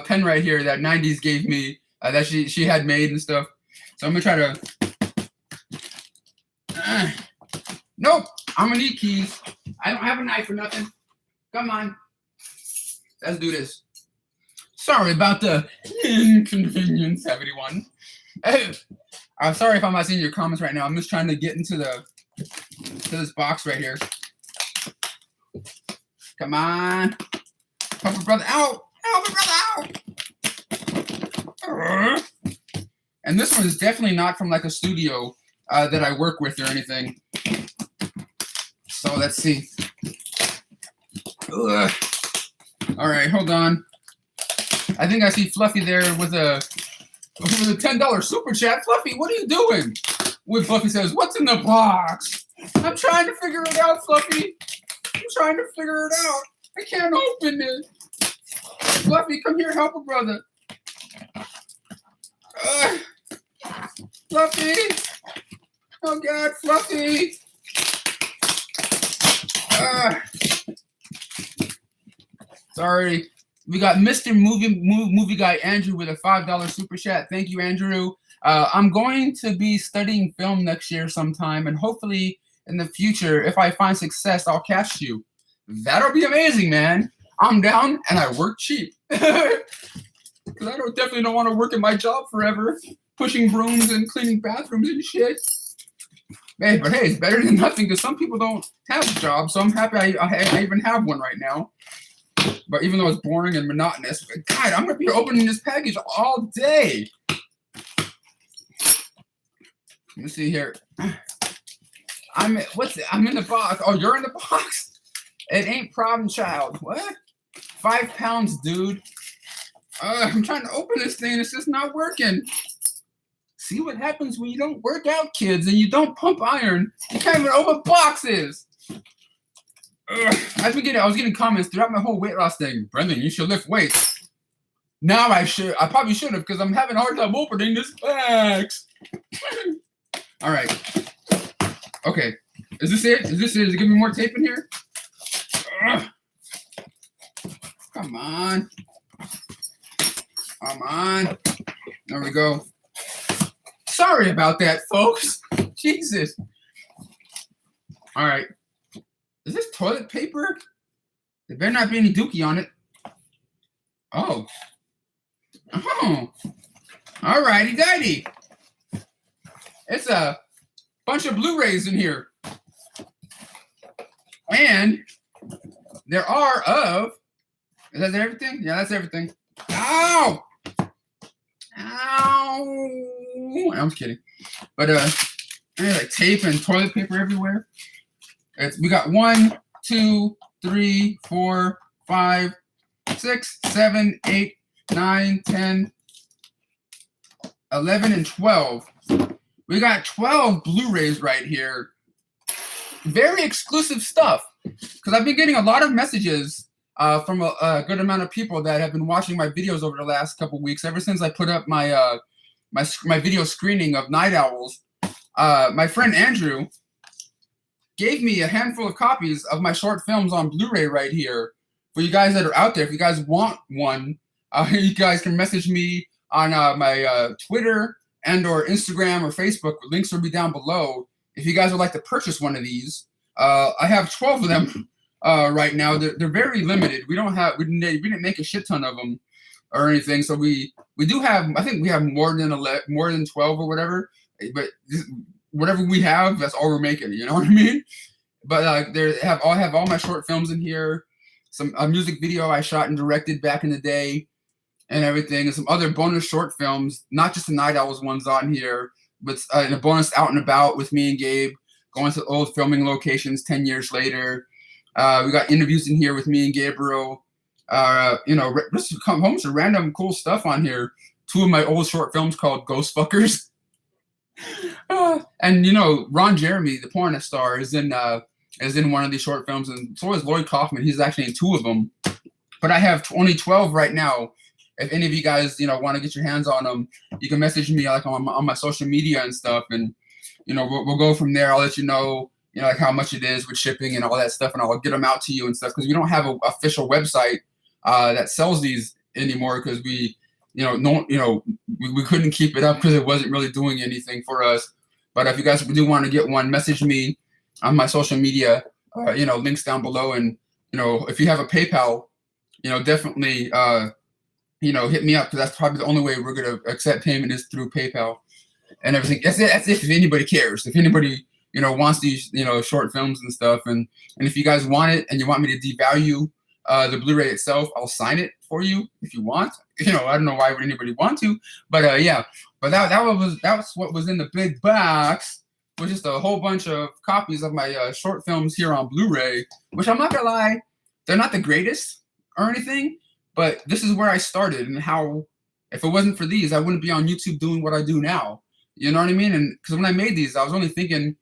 pen right here that 90s gave me, that she had made and stuff. So I'm going to try to Nope. I'm gonna need keys. I don't have a knife or nothing. Come on. Let's do this. Sorry about the inconvenience, everyone. Hey, I'm sorry if I'm not seeing your comments right now. I'm just trying to get into this box right here. Come on. Help a brother out. Help a brother out. And this one is definitely not from like a studio that I work with or anything. So let's see. Ugh. All right, hold on. I think I see Fluffy there with a $10 super chat. Fluffy, what are you doing? When Fluffy says, "What's in the box?" I'm trying to figure it out, Fluffy. I'm trying to figure it out. I can't open it. Fluffy, come here, help a brother. Fluffy. Oh God, Fluffy. Sorry. We got Mr. Movie Guy Andrew with a $5 super chat. Thank you, Andrew. I'm going to be studying film next year sometime, and hopefully in the future, if I find success, I'll cast you. That'll be amazing, man. I'm down, and I work cheap. Because I definitely don't want to work in my job forever, pushing brooms and cleaning bathrooms and shit. Hey, but hey, it's better than nothing, because some people don't have a job, so I'm happy I even have one right now. But even though it's boring and monotonous, but God, I'm gonna be opening this package all day. Let me see here. I'm in the box. Oh, you're in the box? It ain't problem child. What? 5 pounds, dude. I'm trying to open this thing. It's just not working. See what happens when you don't work out, kids, and you don't pump iron. You can't even open boxes. I was getting comments throughout my whole weight loss thing. Brendan, you should lift weights. Now I probably should have, because I'm having a hard time opening this box. All right. Okay. Is this it? Is it giving me more tape in here? Come on. Come on. There we go. Sorry about that, folks. Jesus. All right. Is this toilet paper? There better not be any dookie on it. Oh. Oh. Alrighty dighty. It's a bunch of Blu-rays in here. And there are of... Is that everything? Yeah, that's everything. Ow! Ow! I'm just kidding. But there's like tape and toilet paper everywhere. We got 1, 2, 3, 4, 5, 6, 7, 8, 9, 10, 11, and 12. We got 12 Blu-rays right here. Very exclusive stuff. Because I've been getting a lot of messages from a good amount of people that have been watching my videos over the last couple weeks. Ever since I put up my my video screening of Night Owls, my friend Andrew gave me a handful of copies of my short films on Blu-ray right here for you guys that are out there. If you guys want one, you guys can message me on my Twitter and or Instagram or Facebook. Links will be down below. If you guys would like to purchase one of these, I have 12 of them right now. They're very limited. We didn't make a shit ton of them or anything. So we do have, I think we have more than 12 or whatever. But whatever we have, that's all we're making. You know what I mean? But I have all my short films in here. A music video I shot and directed back in the day, and everything, and some other bonus short films. Not just the Night Owls ones on here, but a bonus Out and About with me and Gabe, going to old filming locations 10 years later. We got interviews in here with me and Gabriel. Just come home to random cool stuff on here. 2 of my old short films called Ghost Fuckers. And Ron Jeremy, the porn star, is in one of these short films, and so is Lloyd Kaufman. He's actually in 2 of them. But I have only 12 right now. If any of you guys want to get your hands on them, you can message me like on my social media and stuff, and we'll go from there. I'll let you know like how much it is with shipping and all that stuff, and I'll get them out to you and stuff, because we don't have an official website that sells these anymore, because we couldn't keep it up because it wasn't really doing anything for us. But if you guys do want to get one, message me on my social media. Links down below, and if you have a PayPal, definitely hit me up, because that's probably the only way we're gonna accept payment is through PayPal and everything. That's if anybody cares. If anybody wants these short films and stuff, and if you guys want it and you want me to devalue the Blu-ray itself, I'll sign it for you if you want. I don't know why would anybody want to, but yeah. But that was what was in the big box, was just a whole bunch of copies of my short films here on Blu-ray, which I'm not gonna lie, they're not the greatest or anything, but this is where I started, and how if it wasn't for these, I wouldn't be on YouTube doing what I do now. You know what I mean? And because when I made these, I was only thinking,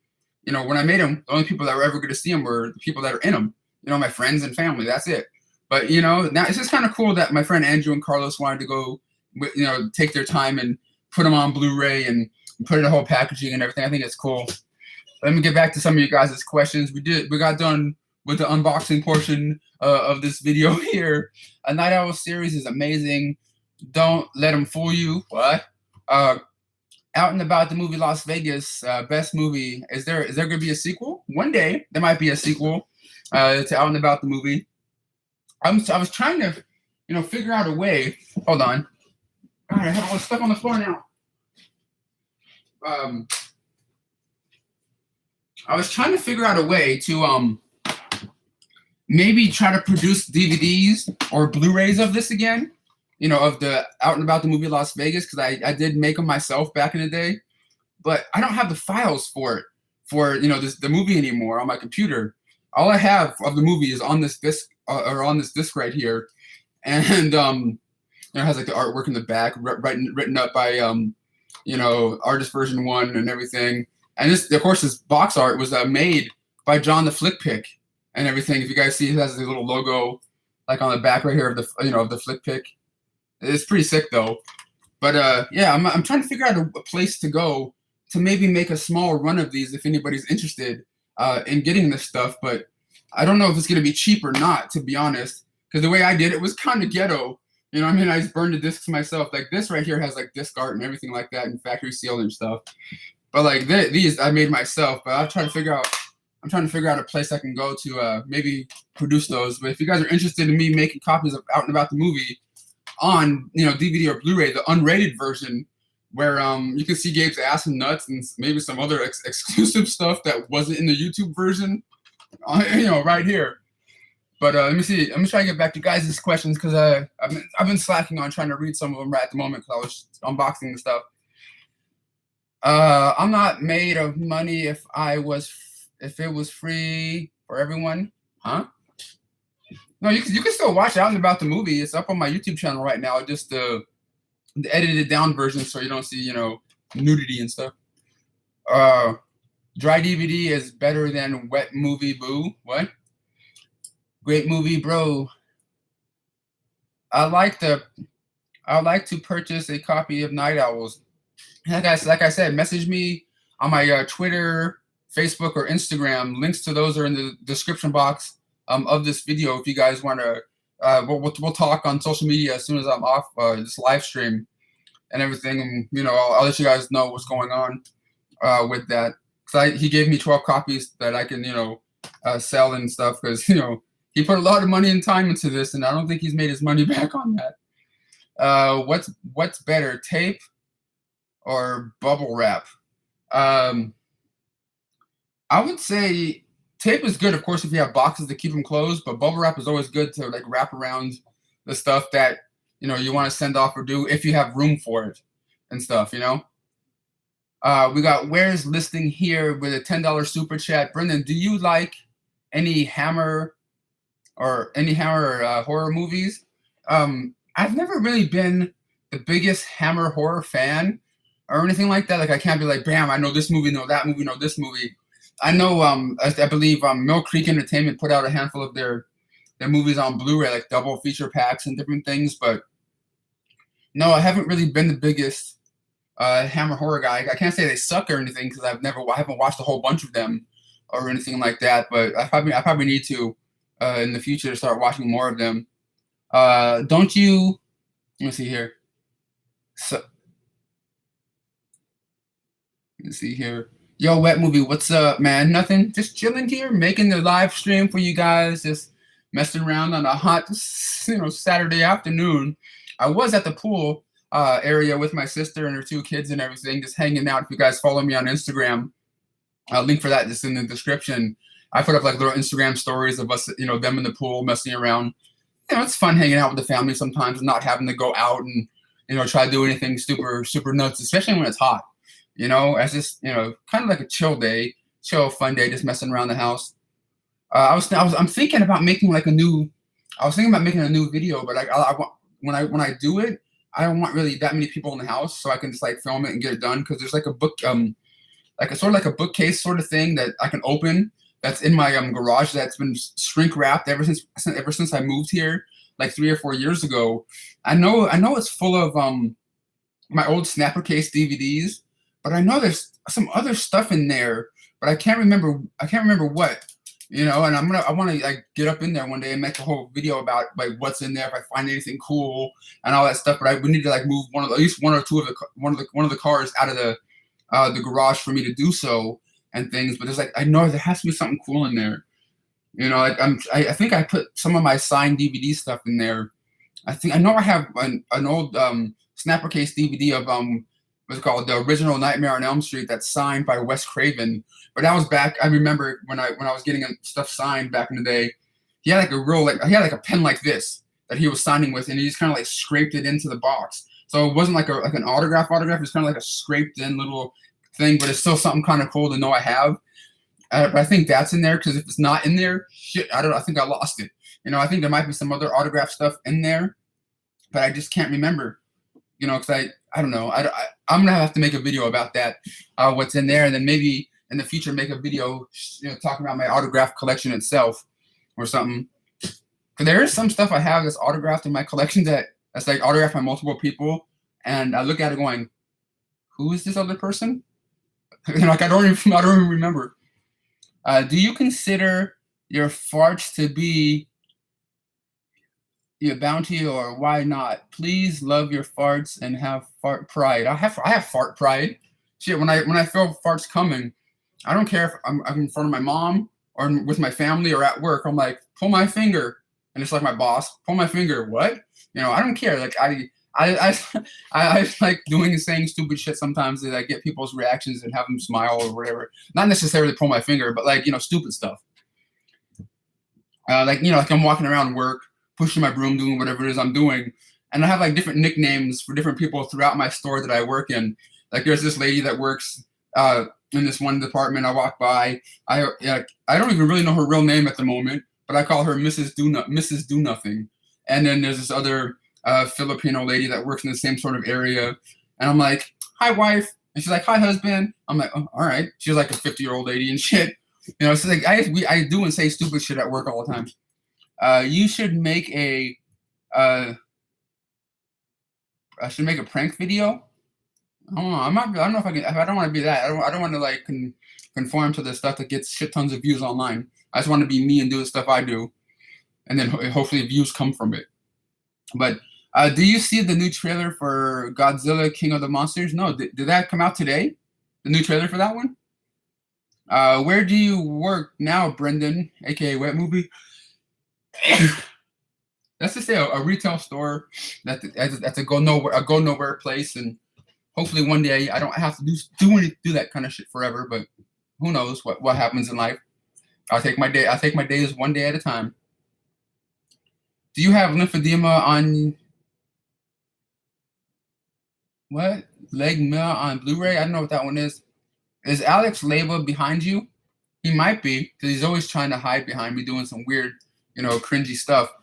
when I made them, the only people that were ever going to see them were the people that are in them. My friends and family. That's it. But now it's just kind of cool that my friend Andrew and Carlos wanted to go, take their time and put them on Blu-ray and put in the whole packaging and everything. I think it's cool. Let me get back to some of you guys' questions. We got done with the unboxing portion of this video here. A Night Owl series is amazing. Don't let them fool you. What? Out and About the movie Las Vegas, best movie. Is there going to be a sequel? One day there might be a sequel to Out and About the movie. I was trying to figure out a way. Hold on. All right, I have all this stuff on the floor now. I was trying to figure out a way to maybe try to produce DVDs or Blu-rays of this again. Of the Out and About the movie Las Vegas, because I did make them myself back in the day, but I don't have the files for it, the movie anymore on my computer. All I have of the movie is on this disc, or on this disc right here, and it has like the artwork in the back, written up by Artist Version 1 and everything. And this, of course, this box art was made by John the Flick Pick and everything. If you guys see, it has the little logo like on the back right here of the of the Flick Pick. It's pretty sick though. But yeah, I'm trying to figure out a place to go to maybe make a small run of these if anybody's interested in getting this stuff. But I don't know if it's gonna be cheap or not, to be honest, because the way I did it was kind of ghetto. I just burned the discs myself. Like this right here has like disc art and everything like that, and factory sealed and stuff. But like these I made myself. But I'm trying to figure out a place I can go to maybe produce those. But if you guys are interested in me making copies of Out and About the movie on DVD or Blu-ray, the unrated version, where you can see Gabe's ass and nuts and maybe some other exclusive stuff that wasn't in the YouTube version, right here. But let me see. I'm gonna try to get back to guys' questions, because I've been slacking on trying to read some of them right at the moment because I was unboxing the stuff. I'm not made of money if it was free for everyone, huh? No, you can still watch Out and About the movie. It's up on my YouTube channel right now. Just the edited down version, so you don't see nudity and stuff. Dry DVD is better than wet movie. Boo. What? Great movie, bro. I like to purchase a copy of Night Owls. Like I said, message me on my Twitter, Facebook, or Instagram. Links to those are in the description box of this video. If you guys want to, we'll talk on social media as soon as I'm off this live stream and everything. And I'll let you guys know what's going on with that. Cause he gave me 12 copies that I can sell and stuff, because he put a lot of money and time into this, and I don't think he's made his money back on that. What's better, tape or bubble wrap? I would say tape is good, of course, if you have boxes to keep them closed, but bubble wrap is always good to like wrap around the stuff that you want to send off or do, if you have room for it and stuff. We got Where's Listing here with a $10 super chat. Brendan, do you like any Hammer horror movies? I've never really been the biggest Hammer horror fan or anything like that. Like I can't be like, bam, I know this movie, know that movie, know this movie. I know I believe Mill Creek Entertainment put out a handful of their movies on Blu-ray, like double feature packs and different things, but no, I haven't really been the biggest Hammer horror guy. I can't say they suck or anything, because I haven't watched a whole bunch of them or anything like that, but I probably need to in the future to start watching more of them. Don't you? Let me see here. So, let me see here. Yo, Wet Movie, what's up, man? Nothing. Just chilling here, making the live stream for you guys. Just messing around on a hot, Saturday afternoon. I was at the pool area with my sister and her two kids and everything, just hanging out. If you guys follow me on Instagram, link for that just in the description. I put up like little Instagram stories of us, them in the pool messing around. It's fun hanging out with the family sometimes and not having to go out and try to do anything super super nuts, especially when it's hot. As just kind of like a chill day, chill fun day, just messing around the house. I'm thinking about making like a new. I was thinking about making a new video, but like I want when I do it, I don't want really that many people in the house, so I can just like film it and get it done. Because there's like a book, like a sort of like a bookcase sort of thing that I can open. That's in my garage that's been shrink wrapped ever since I moved here, like 3 or 4 years ago. I know it's full of my old snapper case DVDs, but I know there's some other stuff in there, but I can't remember what. And I want to like get up in there one day and make a whole video about like what's in there, if I find anything cool and all that stuff. But we need to like move at least one or two of the cars out of the garage for me to do so and things. But there's like, I know there has to be something cool in there. Like I think I put some of my signed DVD stuff in there. I know I have an old snapper case DVD of what's it called, the original Nightmare on Elm Street, that's signed by Wes Craven. But that was back. I remember when I was getting stuff signed back in the day. He had like a pen like this that he was signing with, and he just kind of like scraped it into the box. So it wasn't like an autograph. It was kind of like a scraped in little thing, but it's still something kind of cool to know I have. But I think that's in there, because if it's not in there, shit, I don't know. I think I lost it. I think there might be some other autograph stuff in there, but I just can't remember. Because I don't know. I'm gonna have to make a video about that, what's in there, and then maybe in the future make a video, talking about my autograph collection or something. Because there is some stuff I have that's autographed in my collection that's like autographed by multiple people, and I look at it going, who is this other person? Like I don't even remember. Do you consider your farts to be your bounty, or why not? Please love your farts and have fart pride. I have fart pride. Shit, when I feel farts coming, I don't care if I'm in front of my mom or with my family or at work. I'm like, pull my finger, and it's like my boss, pull my finger. What? I don't care. Like I like saying stupid shit sometimes that I get people's reactions and have them smile or whatever. Not necessarily pull my finger, but like stupid stuff. Like I'm walking around work, pushing my broom, doing whatever it is I'm doing. And I have like different nicknames for different people throughout my store that I work in. Like there's this lady that works in this one department I walk by. I don't even really know her real name at the moment, but I call her Mrs. Do Nothing. And then there's this other Filipino lady that works in the same sort of area. And I'm like, hi, wife. And she's like, hi, husband. I'm like, oh, all right. She's like a 50-year-old lady and shit. It's like I do and say stupid shit at work all the time. You should make I should make a prank video. I don't know. I don't know if I can. I don't want to be that. I don't want to like conform to the stuff that gets shit tons of views online. I just want to be me and do the stuff I do, and then hopefully views come from it. But do you see the new trailer for Godzilla King of the Monsters? No, did that come out today? The new trailer for that one? Where do you work now, Brendan, aka Wet Movie? Let's just say a retail store that's a go nowhere place, and hopefully one day I don't have to do that kind of shit forever. But who knows what happens in life? I take my days one day at a time. Do you have lymphedema on what? Legma on Blu-ray? I don't know what that one is. Is Alex Leyva behind you? He might be, because he's always trying to hide behind me doing some weird, cringy stuff.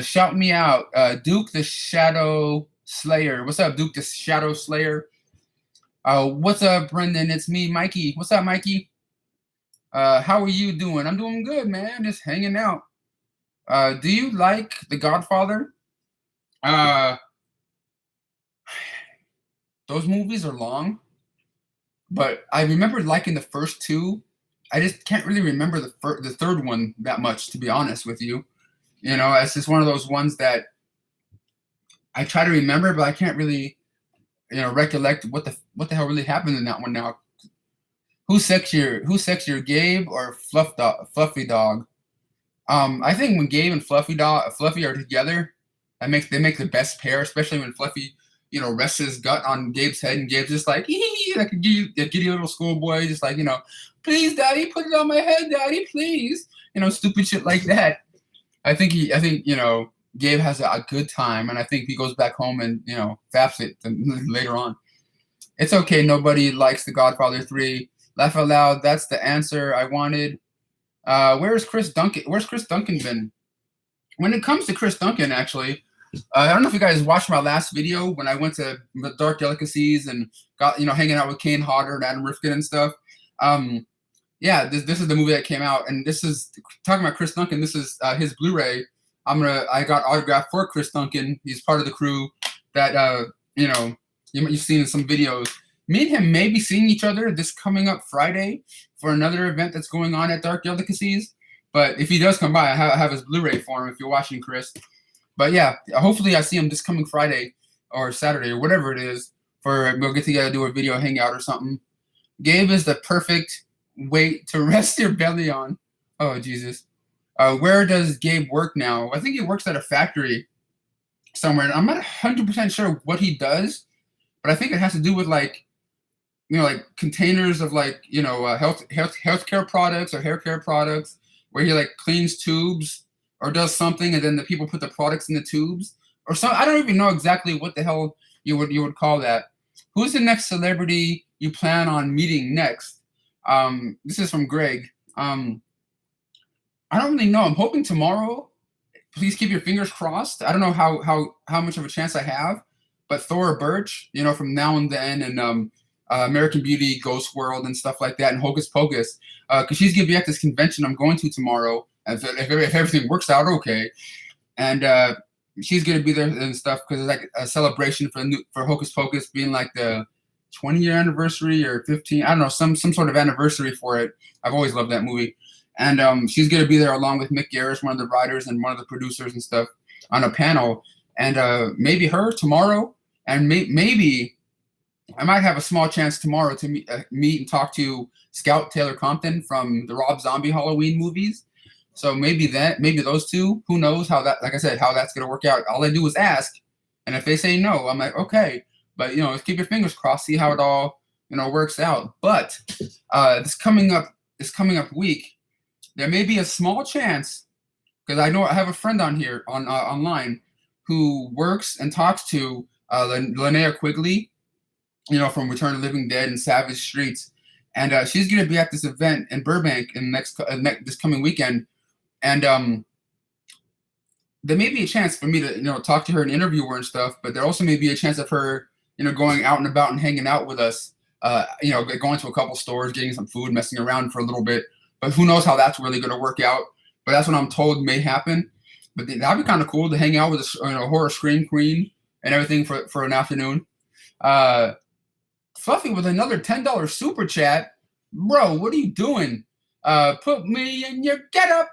Shout me out. Duke the Shadow Slayer. What's up, Duke the Shadow Slayer? What's up, Brendan? It's me, Mikey. What's up, Mikey? How are you doing? I'm doing good, man. Just hanging out. Do you like The Godfather? Those movies are long, but I remember liking the first two. I just can't really remember the third one that much, to be honest with you. It's just one of those ones that I try to remember, but I can't really, recollect what the hell really happened in that one now. Who's sexier, Gabe or Fluffy Dog? I think when Gabe and Fluffy are together, they make the best pair, especially when Fluffy, rests his gut on Gabe's head, and Gabe's just like, like a giddy little schoolboy, just like, please, Daddy, put it on my head, Daddy, please, stupid shit like that. I think Gabe has a good time, and I think he goes back home and faps it later on. It's okay. Nobody likes The Godfather 3. Laugh out loud. That's the answer I wanted. Where's Chris Duncan? Where's Chris Duncan been? When it comes to Chris Duncan, actually, I don't know if you guys watched my last video when I went to Dark Delicacies and got hanging out with Kane Hodder and Adam Rifkin and stuff. Yeah, this is the movie that came out, and this is talking about Chris Duncan. This is his Blu-ray. I got autographed for Chris Duncan. He's part of the crew that you've seen in some videos. Me and him may be seeing each other this coming up Friday for another event that's going on at Dark Delicacies. But if he does come by, I have his Blu-ray for him if you're watching, Chris. But yeah, hopefully I see him this coming Friday or Saturday or whatever it is. We'll get together, do a video hangout or something. Gabe is the perfect weight to rest your belly on. Oh, Jesus. Where does Gabe work now? I think he works at a factory somewhere. I'm not 100% sure what he does, but I think it has to do with like containers of healthcare products or hair care products, where he like cleans tubes or does something, and then the people put the products in the tubes or something. I don't even know exactly what the hell you would call that. Who's the next celebrity you plan on meeting next? This is from Greg. I don't really know. I'm hoping tomorrow. Please keep your fingers crossed. I don't know how much of a chance I have, but Thora Birch, from Now and Then, and American Beauty, Ghost World, and stuff like that, and Hocus Pocus, because she's gonna be at this convention I'm going to tomorrow, and if everything works out okay, and she's gonna be there and stuff, because it's like a celebration for Hocus Pocus being like the 20-year anniversary or 15, I don't know, some sort of anniversary for it. I've always loved that movie, and she's gonna be there along with Mick Garris, one of the writers and one of the producers and stuff, on a panel, and maybe her tomorrow, and maybe I might have a small chance tomorrow to meet and talk to Scout Taylor Compton from the Rob Zombie Halloween movies. So maybe those two. Who knows how that? Like I said, how that's gonna work out. All I do is ask, and if they say no, I'm like, okay. But keep your fingers crossed. See how it all works out. But this coming up week, there may be a small chance, because I know I have a friend on here online who works and talks to Linnea Quigley, from Return of the Living Dead and Savage Streets, and she's going to be at this event in Burbank in this coming weekend, and there may be a chance for me to talk to her and interview her and stuff, but there also may be a chance of her going out and about and hanging out with us, going to a couple stores, getting some food, messing around for a little bit, but who knows how that's really going to work out. But that's what I'm told may happen. But that'd be kind of cool to hang out with a horror scream queen and everything for an afternoon. Fluffy with another $10 super chat. Bro, what are you doing? Put me in your getup.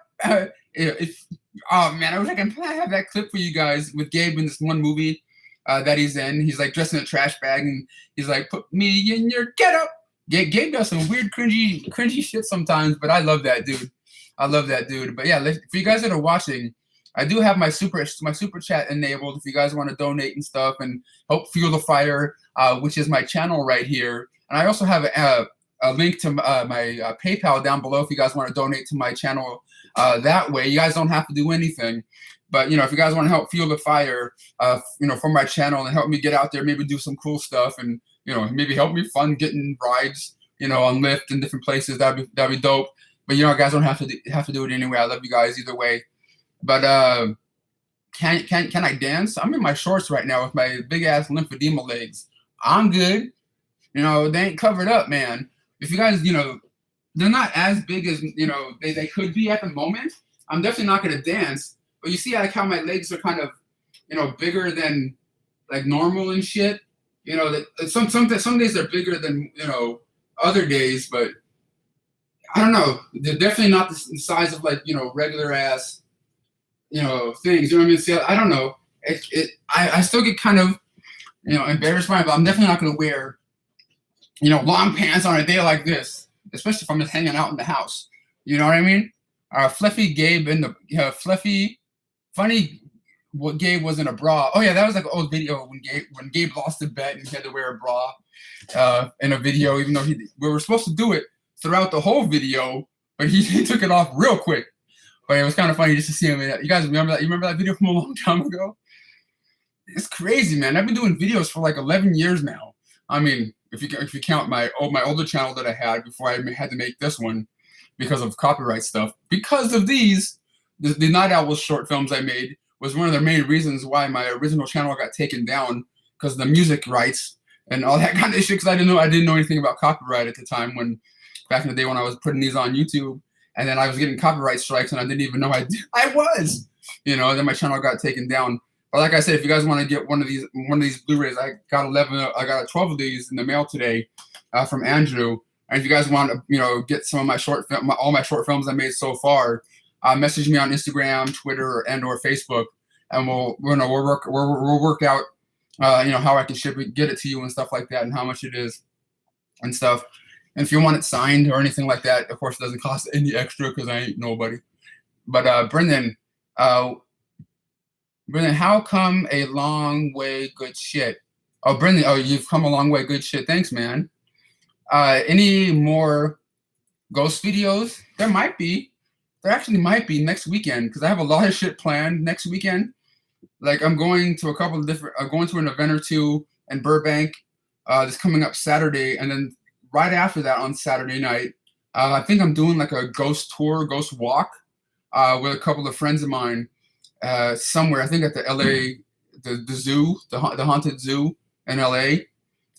Oh man, I wish I could have that clip for you guys with Gabe in this one movie that he's in. He's like dressed in a trash bag, and he's like, "Put me in your getup." Gabe does some weird, cringy shit sometimes, but I love that dude. But yeah, if you guys that are watching, I do have my super chat enabled if you guys want to donate and stuff and help fuel the fire, which is my channel right here. And I also have a link to my PayPal down below if you guys want to donate to my channel that way. You guys don't have to do anything. But, if you guys want to help fuel the fire, for my channel and help me get out there, maybe do some cool stuff and, maybe help me fund getting rides, on Lyft and different places, that'd be dope. But, guys don't have to do it anyway. I love you guys either way. But can I dance? I'm in my shorts right now with my big ass lymphedema legs. I'm good. They ain't covered up, man. If you guys, they're not as big as they could be at the moment. I'm definitely not gonna dance. But you see like how my legs are kind of bigger than like normal and shit. That some days they're bigger than other days, but I don't know. They're definitely not the size of like regular ass things, you know what I mean? See, I don't know. I still get kind of, embarrassed by it, but I'm definitely not going to wear, long pants on a day like this. especially if I'm just hanging out in the house. You know what I mean? Fluffy Gabe in the Fluffy Funny. What Gabe was in a bra. Oh yeah, that was like an old video when Gabe lost the bet and he had to wear a bra in a video, even though we were supposed to do it throughout the whole video, but he took it off real quick. But it was kind of funny just to see him in that. You guys remember that? You remember that video from a long time ago? It's crazy, man. I've been doing videos for like 11 years now. I mean, if you count my older channel that I had before I had to make this one because of copyright stuff. Because of the Night Owls short films I made was one of the main reasons why my original channel got taken down, because of the music rights and all that kind of shit. Because I didn't know anything about copyright at the time, back in the day when I was putting these on YouTube, and then I was getting copyright strikes and I didn't even know I was. Then my channel got taken down. But like I said, if you guys want to get one of these Blu-rays, I got 12 of these in the mail today from Andrew. And if you guys want to, get some of my all my short films I made so far, message me on Instagram, Twitter, or Facebook, and we'll work out how I can get it to you and stuff like that, and how much it is and stuff. And if you want it signed or anything like that, of course, it doesn't cost any extra because I ain't nobody. But Brendan, how come a long way? Good shit. Oh, Brendan, you've come a long way. Good shit. Thanks, man. Any more ghost videos? There might be. There actually might be next weekend, because I have a lot of shit planned next weekend. Like I'm going to going to an event or two in Burbank that's coming up Saturday, and then right after that on Saturday night, I think I'm doing like a ghost walk with a couple of friends of mine somewhere. I think at the LA, the zoo, the haunted zoo in LA,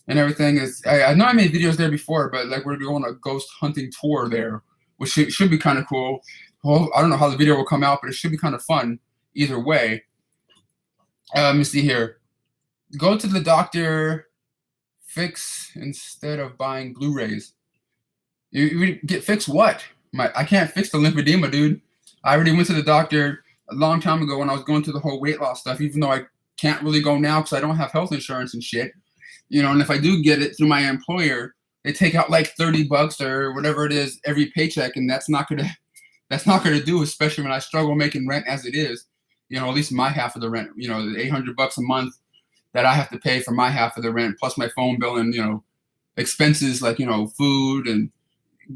and everything is. I know I made videos there before, but like we're going on a ghost hunting tour there, which should be kind of cool. Well, I don't know how the video will come out, but it should be kind of fun either way. Let me see here. Go to the doctor, fix instead of buying Blu-rays. You get fix what? I can't fix the lymphedema, dude. I already went to the doctor a long time ago when I was going through the whole weight loss stuff, even though I can't really go now because I don't have health insurance and shit. And if I do get it through my employer, they take out like $30 or whatever it is every paycheck, and that's not gonna do, especially when I struggle making rent as it is. At least my half of the rent, the $800 a month that I have to pay for my half of the rent, plus my phone bill and, expenses like, food and,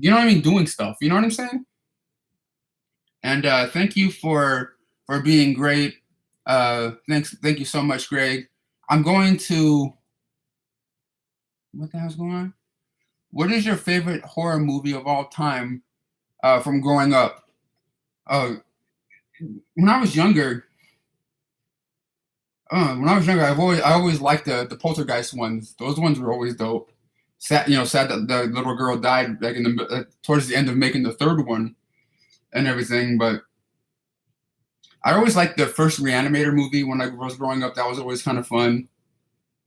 doing stuff. You know what I'm saying? And thank you for being great. Thank you so much, Greg. I'm going to, what the hell's going on? What is your favorite horror movie of all time from growing up? When I was younger, I always liked the Poltergeist ones. Those ones were always dope. Sad that the little girl died like towards the end of making the third one and everything. But I always liked the first Reanimator movie when I was growing up. That was always kind of fun.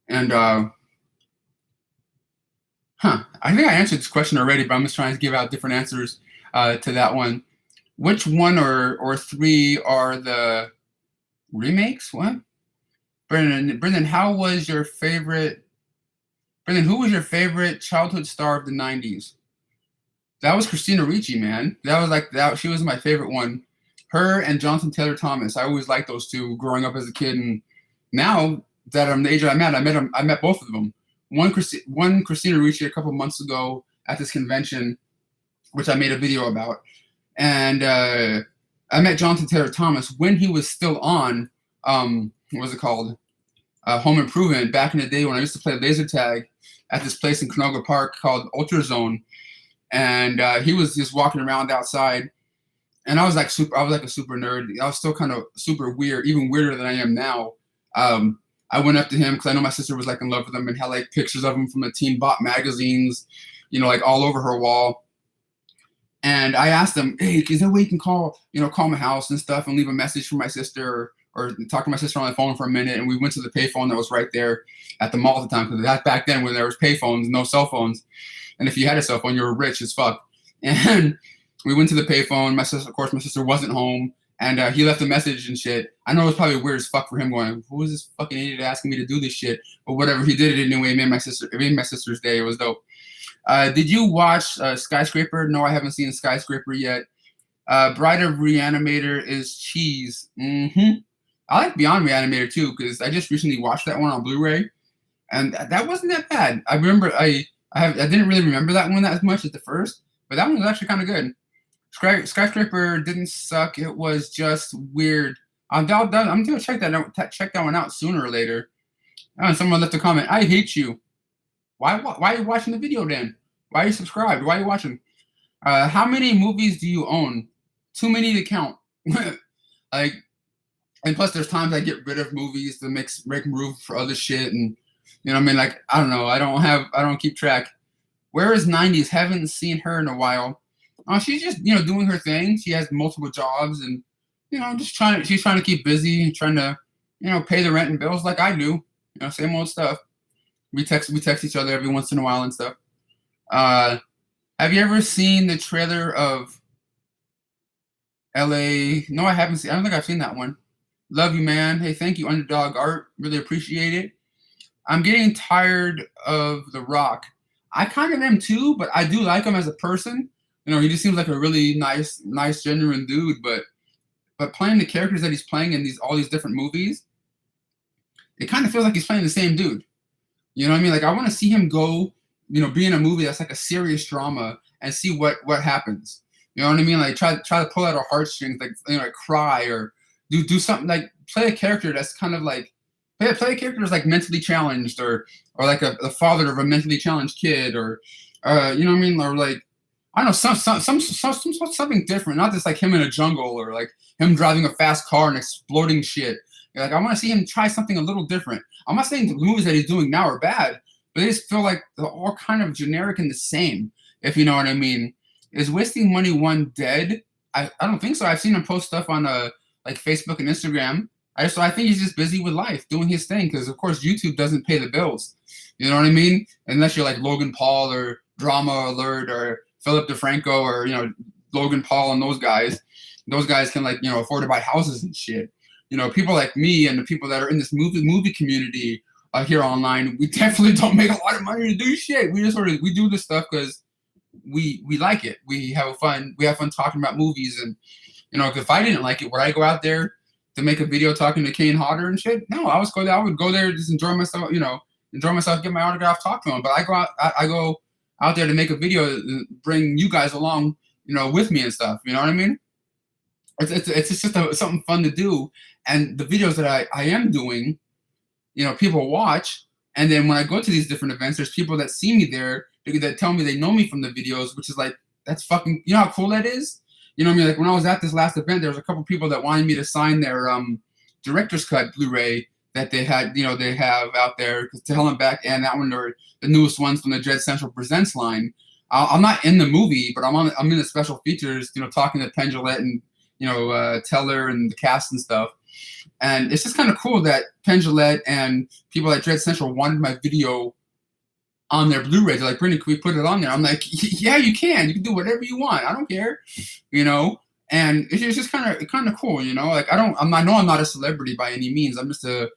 And I think I answered this question already, but I'm just trying to give out different answers to that one. Which one or three are the remakes? What? Brendan, who was your favorite childhood star of the 90s? That was Christina Ricci, man. That was like that. She was my favorite one. Her and Jonathan Taylor Thomas. I always liked those two growing up as a kid, and now that I'm the age I met both of them. One Christina Ricci a couple months ago at this convention, which I made a video about, and I met Jonathan Taylor Thomas when he was still on what was it called? Home Improvement back in the day when I used to play laser tag at this place in Canoga Park called Ultra Zone, and he was just walking around outside, and I was like a super nerd. I was still kind of super weird, even weirder than I am now. I went up to him because I know my sister was like in love with him and had like pictures of him from the Teen Bop magazines, like all over her wall. And I asked him, hey, is there a way you can call my house and stuff and leave a message for my sister or talk to my sister on the phone for a minute? And we went to the payphone that was right there at the mall at the time, because that's back then when there was payphones, no cell phones. And if you had a cell phone, you were rich as fuck. And we went to the payphone. My sister wasn't home. And he left a message and shit. I know it was probably weird as fuck for him going, who is this fucking idiot asking me to do this shit? But whatever, he did it anyway. It made my sister's day. It was dope. Did you watch Skyscraper? No, I haven't seen Skyscraper yet. Bride of Reanimator is cheese. I like Beyond Reanimator too, because I just recently watched that one on Blu-ray, and that wasn't that bad. I remember I didn't really remember that one as much as the first, but that one was actually kind of good. Skyscraper didn't suck. It was just weird. I'm gonna check that one out sooner or later. And someone left a comment. I hate you. Why are you watching the video then? Why are you subscribed? Why are you watching? How many movies do you own? Too many to count. Like, and plus there's times I get rid of movies to make room for other shit, and you know what I mean? Like, I don't know. I don't keep track. Where is 90s? Haven't seen her in a while. She's just, doing her thing. She has multiple jobs, and she's trying to keep busy and trying to, pay the rent and bills like I do. Same old stuff. We text each other every once in a while and stuff. Have you ever seen the trailer of LA? No, I haven't seen. I don't think I've seen that one. Love you, man. Hey, thank you, Underdog Art. Really appreciate it. I'm getting tired of The Rock. I kind of am too, but I do like him as a person. He just seems like a really nice, genuine dude. But playing the characters that he's playing in all these different movies, it kind of feels like he's playing the same dude. You know what I mean? Like, I want to see him go, be in a movie that's like a serious drama and see what happens. You know what I mean? Like, try to pull out our heartstrings, like cry or do something, like play a character that's kind of like play a character that's like mentally challenged or like the father of a mentally challenged kid or you know what I mean? Or like, I don't know, something different, not just like him in a jungle or like him driving a fast car and exploding shit. Like, I want to see him try something a little different. I'm not saying the movies that he's doing now are bad, but they just feel like they're all kind of generic and the same, if you know what I mean. Is Wasting Money 1 dead? I don't think so. I've seen him post stuff on like Facebook and Instagram. I think he's just busy with life, doing his thing, because of course YouTube doesn't pay the bills. You know what I mean? Unless you're like Logan Paul or Drama Alert or Philip DeFranco or Logan Paul and those guys. Those guys can afford to buy houses and shit. People like me and the people that are in this movie community here online, we definitely don't make a lot of money to do shit. We just we do this stuff because we like it. We have fun. We have fun talking about movies, and if I didn't like it, would I go out there to make a video talking to Kane Hodder and shit? No, I would go there, just enjoy myself. Get my autograph, talk to him. But I go out there to make a video, bring you guys along, with me and stuff. You know what I mean? It's just something fun to do. And the videos that I am doing, people watch. And then when I go to these different events, there's people that see me there that tell me they know me from the videos, which is like, that's fucking, how cool that is? You know what I mean? Like, when I was at this last event, there was a couple people that wanted me to sign their director's cut Blu-ray that they had, they have out there, to Hell and Back, and that one, or the newest ones from the Dread Central Presents line. I'm not in the movie, but I'm in the special features, talking to Penn Jillette and Teller and the cast and stuff. And it's just kind of cool that Penn Jillette and people at Dread Central wanted my video on their Blu-ray. They're like, Brendan, can we put it on there? I'm like, yeah, you can. You can do whatever you want. I don't care, And it's just kind of cool, Like, I know I'm not a celebrity by any means. I'm just a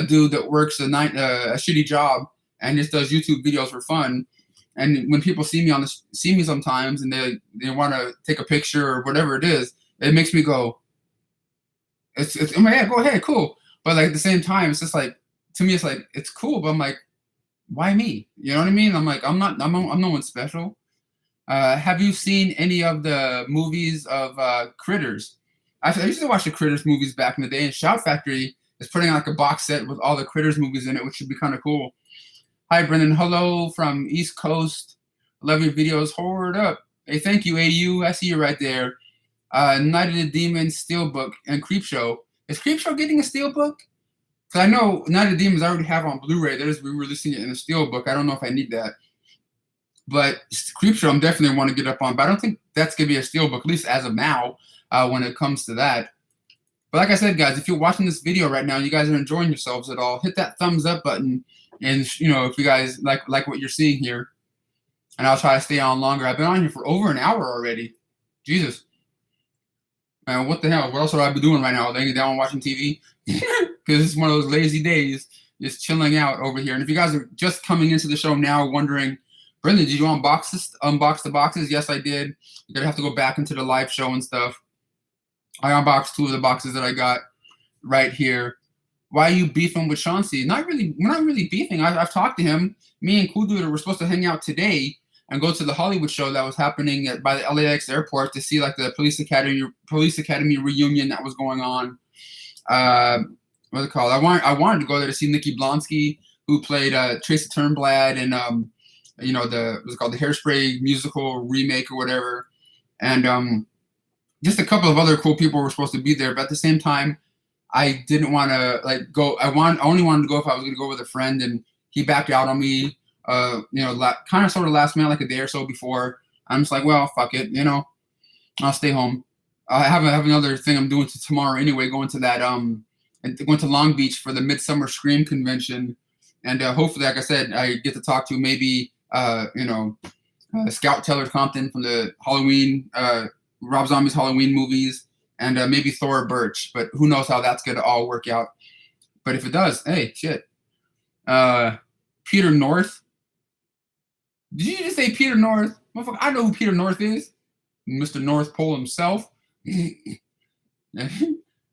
dude that works a shitty job and just does YouTube videos for fun. And when people see me sometimes and they want to take a picture or whatever it is, it makes me go, I'm like, yeah, go ahead, cool. But like at the same time, it's just like, to me, it's like, it's cool, but I'm like, why me? You know what I mean? I'm like, I'm no one special. Have you seen any of the movies of Critters? I used to watch the Critters movies back in the day, and Shout Factory is putting out like a box set with all the Critters movies in it, which should be kind of cool. Hi, Brendan. Hello from East Coast. Love your videos. Hold up. Hey, thank you, AU. I see you right there. Night of the Demons Steelbook and Creepshow. Is Creepshow getting a Steelbook? Because I know Night of the Demons I already have on Blu-ray. They're just re-releasing it in a Steelbook. I don't know if I need that. But Creepshow I'm definitely want to get up on. But I don't think that's going to be a Steelbook, at least as of now, when it comes to that. But like I said, guys, if you're watching this video right now, you guys are enjoying yourselves at all, hit that thumbs up button. And, if you guys like what you're seeing here. And I'll try to stay on longer. I've been on here for over an hour already. Jesus. Man, what the hell? What else would I be doing right now? Laying down watching TV? Because it's one of those lazy days, just chilling out over here. And if you guys are just coming into the show now wondering Brendan, did you unbox the boxes? Yes, I did. You're gonna have to go back into the live show and stuff. I unboxed 2 of the boxes that I got right here. Why are you beefing with Chauncey? Not really. We're not really beefing. I've talked to him. Me and Cool Dude were supposed to hang out today and go to the Hollywood show that was happening by the LAX airport to see like the police academy reunion that was going on. What's it called? I wanted to go there to see Nikki Blonsky, who played Tracy Turnblad and what's it called, the Hairspray musical remake or whatever, and just a couple of other cool people were supposed to be there. But at the same time, I didn't want to go. I only wanted to go if I was going to go with a friend, and he backed out on me. Kind of sort of last minute, like a day or so before. I'm just like, well, fuck it, I'll stay home. I have another thing I'm doing tomorrow anyway, going to that going to Long Beach for the Midsummer Scream Convention, and hopefully, like I said, I get to talk to maybe Scout Taylor Compton from the Halloween Rob Zombie's Halloween movies, and maybe Thora Birch, but who knows how that's gonna all work out. But if it does, hey, shit. Peter North. Did you just say Peter North? Motherfucker, I know who Peter North is. Mr. North Pole himself. I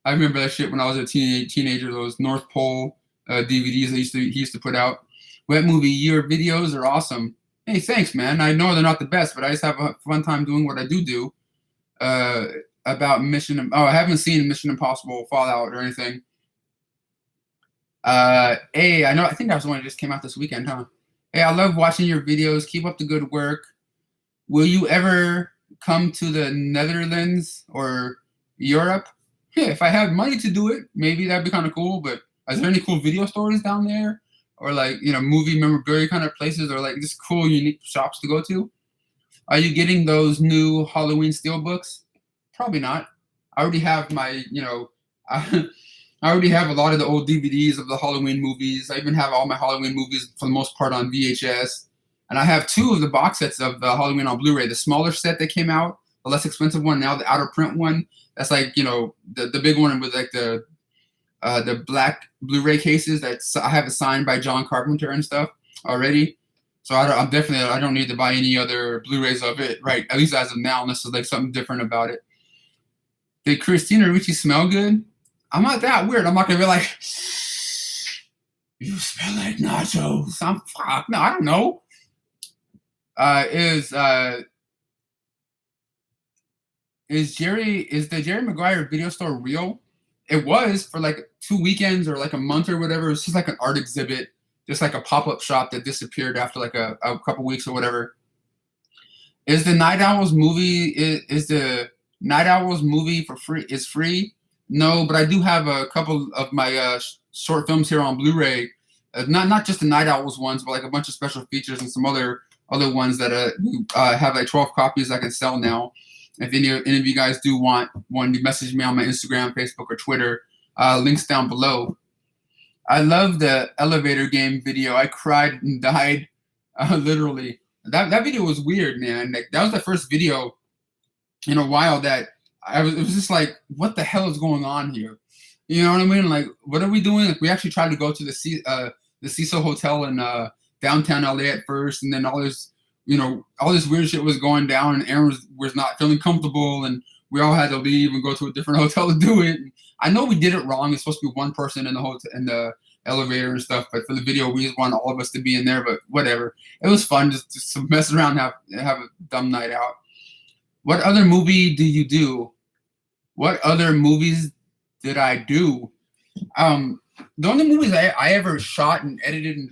remember that shit when I was a teenager. Those North Pole DVDs he used to put out. Wet Movie Year videos are awesome. Hey, thanks, man. I know they're not the best, but I just have a fun time doing what I do. About I haven't seen Mission Impossible Fallout or anything. Hey, I think that was the one that just came out this weekend, huh? Hey, I love watching your videos. Keep up the good work. Will you ever come to the Netherlands or Europe? Yeah, if I have money to do it, maybe that'd be kind of cool. But is there any cool video stores down there? Or movie memorabilia kind of places, or like just cool, unique shops to go to? Are you getting those new Halloween steelbooks? Probably not. I already have my, I already have a lot of the old DVDs of the Halloween movies. I even have all my Halloween movies for the most part on VHS. And I have 2 of the box sets of the Halloween on Blu-ray. The smaller set that came out, the less expensive one, now the outer print one. That's like, the big one with like the black Blu-ray cases I have it signed by John Carpenter and stuff already. So I don't need to buy any other Blu-rays of it, right? At least as of now, unless there's like something different about it. Did Christina Ricci smell good? I'm not that weird. I'm not gonna be like, you smell like nachos. No, I don't know. Is the Jerry Maguire video store real? It was for like 2 weekends or like a month or whatever. It was just like an art exhibit, just like a pop-up shop that disappeared after like a couple weeks or whatever. Is the Night Owls movie for free? Is free? No, but I do have a couple of my short films here on Blu-ray. Not just the Night Owls ones, but like a bunch of special features and some other ones that have like 12 copies I can sell now. If any of you guys do want one, you message me on my Instagram, Facebook, or Twitter. Links down below. I love the elevator game video. I cried and died, literally. That video was weird, man. Like, that was the first video in a while that it was just like, what the hell is going on here? You know what I mean? Like, what are we doing? Like, we actually tried to go to the Cecil Hotel in downtown LA at first, and then all this weird shit was going down, and Aaron was not feeling comfortable, and we all had to leave and go to a different hotel to do it. And I know we did it wrong. It's supposed to be one person in the hotel, in the elevator and stuff, but for the video, we just wanted all of us to be in there. But whatever, it was fun just to mess around and have a dumb night out. What other movie do you do? What other movies did I do? The only movies I ever shot and edited and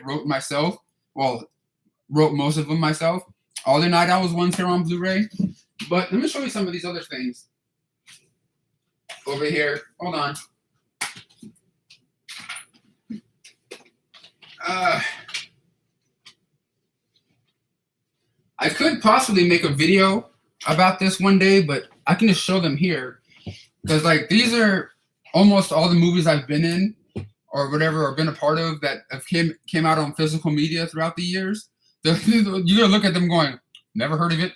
wrote myself. Well, wrote most of them myself. All the Night Owls ones here on Blu-ray. But let me show you some of these other things. Over here. Hold on. I could possibly make a video about this one day, but I can just show them here. Because like these are almost all the movies I've been in or whatever, or been a part of that have came out on physical media throughout the years. You're gonna look at them going, never heard of it,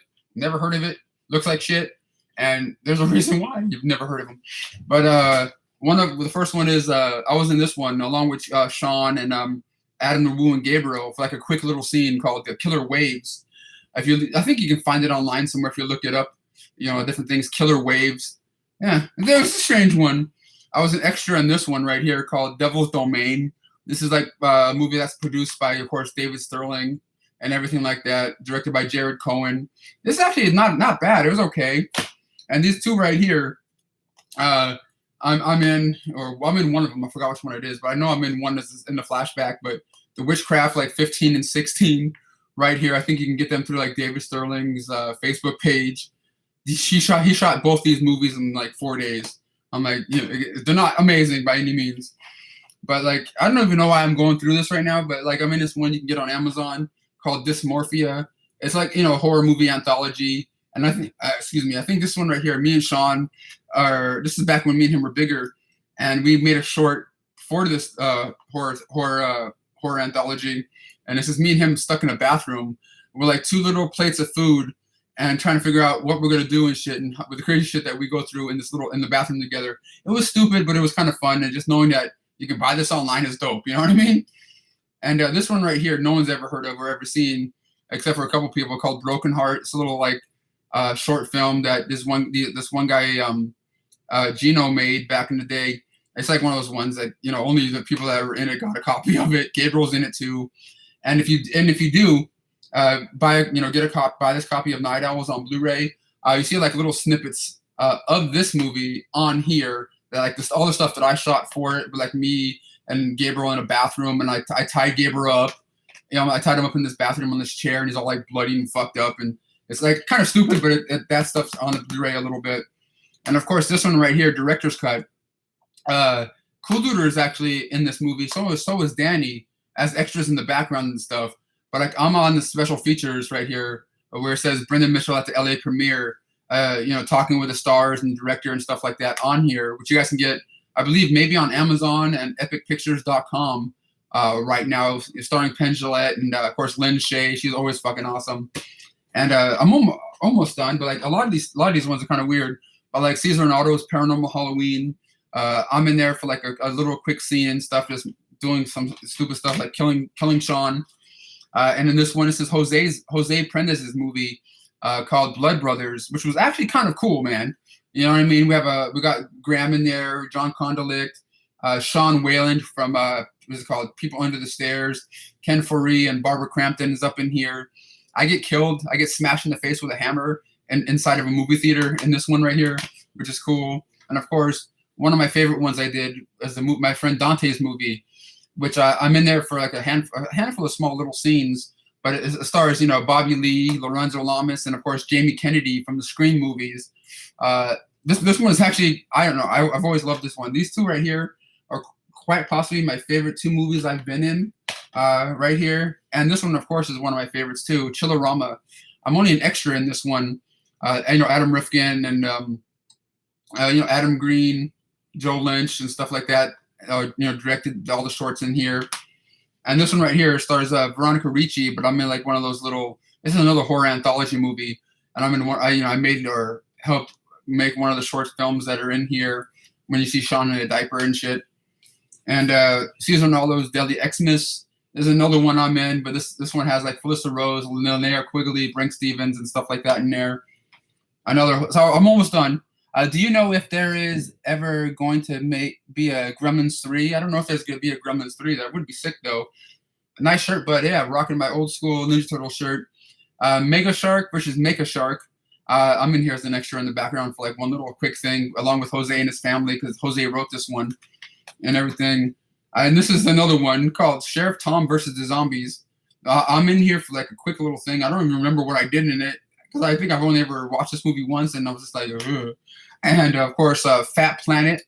looks like shit, and there's a reason why you've never heard of them. But the first one is I was in this one along with Sean and Adam LeWoo and Gabriel for like a quick little scene called the Killer Waves. I think you can find it online somewhere if you look it up. Different things, Killer Waves. Yeah, there was a strange one. I was an extra in this one right here called Devil's Domain. This is like a movie that's produced by, of course, David Sterling and everything like that, directed by Jared Cohen. This actually is not bad. It was okay. And these two right here, I'm in one of them. I forgot which one it is, but I know I'm in one that's in the flashback. But the Witchcraft, like 15 and 16, right here. I think you can get them through like David Sterling's Facebook page. He shot both these movies in like 4 days. I'm like, they're not amazing by any means, but like I don't even know why I'm going through this right now. But like I'm in this one you can get on Amazon called Dysmorphia. It's like a horror movie anthology. And I think this one right here, me and Sean, this is back when me and him were bigger, and we made a short for this horror anthology. And this is me and him stuck in a bathroom with like 2 little plates of food and trying to figure out what we're gonna do and shit, and with the crazy shit that we go through in the bathroom together. It was stupid, but it was kind of fun, and just knowing that you can buy this online is dope. You know what I mean? And this one right here, no one's ever heard of or ever seen, except for a couple people, called Broken Heart. It's a little like short film that this one guy Gino made back in the day. It's like one of those ones that only the people that were in it got a copy of it. Gabriel's in it too, and if you do buy this copy of Night Owls on Blu-ray, you see like little snippets of this movie on here. That like all the stuff that I shot for it, but like me and Gabriel in a bathroom, and I tied Gabriel up. I tied him up in this bathroom on this chair, and he's all like bloody and fucked up, and it's like kind of stupid, but that stuff's on the Blu-ray a little bit. And of course, this one right here, director's cut. Cool Duder is actually in this movie. So is Danny as extras in the background and stuff. But like I'm on the special features right here where it says Brendan Mitchell at the LA premiere. Talking with the stars and director and stuff like that on here, which you guys can get, I believe, maybe on Amazon and epicpictures.com right now, starring Penn Jillette and, of course, Lynn Shay. She's always fucking awesome. And I'm almost done, but like a lot of these ones are kind of weird. But like Cesar Renado's Paranormal Halloween, I'm in there for like a little quick scene and stuff, just doing some stupid stuff like killing Sean. And in this one, this is Jose Prendez's movie called Blood Brothers, which was actually kind of cool, man. You know what I mean? We got Graham in there, John Condict, Sean Wayland from what's it called, People Under the Stairs, Ken Foree and Barbara Crampton is up in here. I get killed. I get smashed in the face with a hammer inside of a movie theater in this one right here, which is cool. And of course, one of my favorite ones I did is my friend Dante's movie, which I'm in there for like a handful of small little scenes. But it stars, Bobby Lee, Lorenzo Lamas, and of course Jamie Kennedy from the Scream movies. This one is actually, I don't know, I've always loved this one. These two right here are quite possibly my favorite 2 movies I've been in right here. And this one, of course, is one of my favorites too, Chillerama. I'm only an extra in this one. Adam Rifkin and Adam Green, Joe Lynch, and stuff like that. Directed all the shorts in here. And this one right here stars Veronica Ricci, but I'm in like one of those little. This is another horror anthology movie, and I'm in one. I made or helped make one of the short films that are in here. When you see Sean in a diaper and shit, and Cesar Ronaldo's Deadly Xmas is another one I'm in, but this one has like Felissa Rose, Linnea Quigley, Brink Stevens, and stuff like that in there. So I'm almost done. Do you know if there is ever going to be a Gremlins 3? I don't know if there's going to be a Gremlins 3. That would be sick, though. Nice shirt, but yeah, rocking my old school Ninja Turtle shirt. Mega Shark versus Mecha Shark. I'm in here as an extra in the background for like one little quick thing, along with Jose and his family, because Jose wrote this one and everything. And this is another one called Sheriff Tom versus the Zombies. I'm in here for like a quick little thing. I don't even remember what I did in it, because I think I've only ever watched this movie once, and I was just like, ugh. And of course, Fat Planet.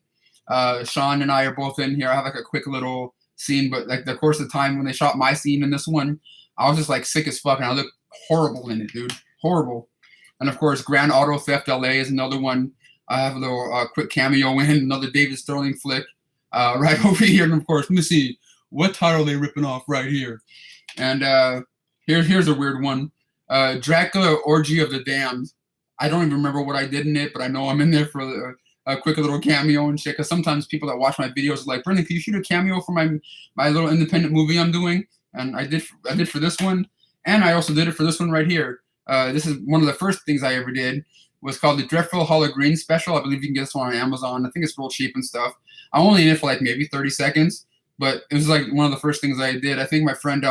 Sean and I are both in here. I have like a quick little scene, but like the course of time when they shot my scene in this one, I was just like sick as fuck, and I looked horrible in it, dude. Horrible. And of course, Grand Auto Theft LA is another one. I have a little quick cameo in, another David Sterling flick right over here. And of course, let me see what title are they ripping off right here. And here's a weird one. Dracula Orgy of the Damned. I don't even remember what I did in it, but I know I'm in there for a quick little cameo and shit. Because sometimes people that watch my videos are like, Brendan, can you shoot a cameo for my little independent movie I'm doing? And I did for this one, and I also did it for this one right here. This is one of the first things I ever did. Was called the Dreadful Hollow Green Special. I believe you can get this one on Amazon. I think it's real cheap and stuff. I'm only in it for like maybe 30 seconds, but it was like one of the first things I did. I think my friend,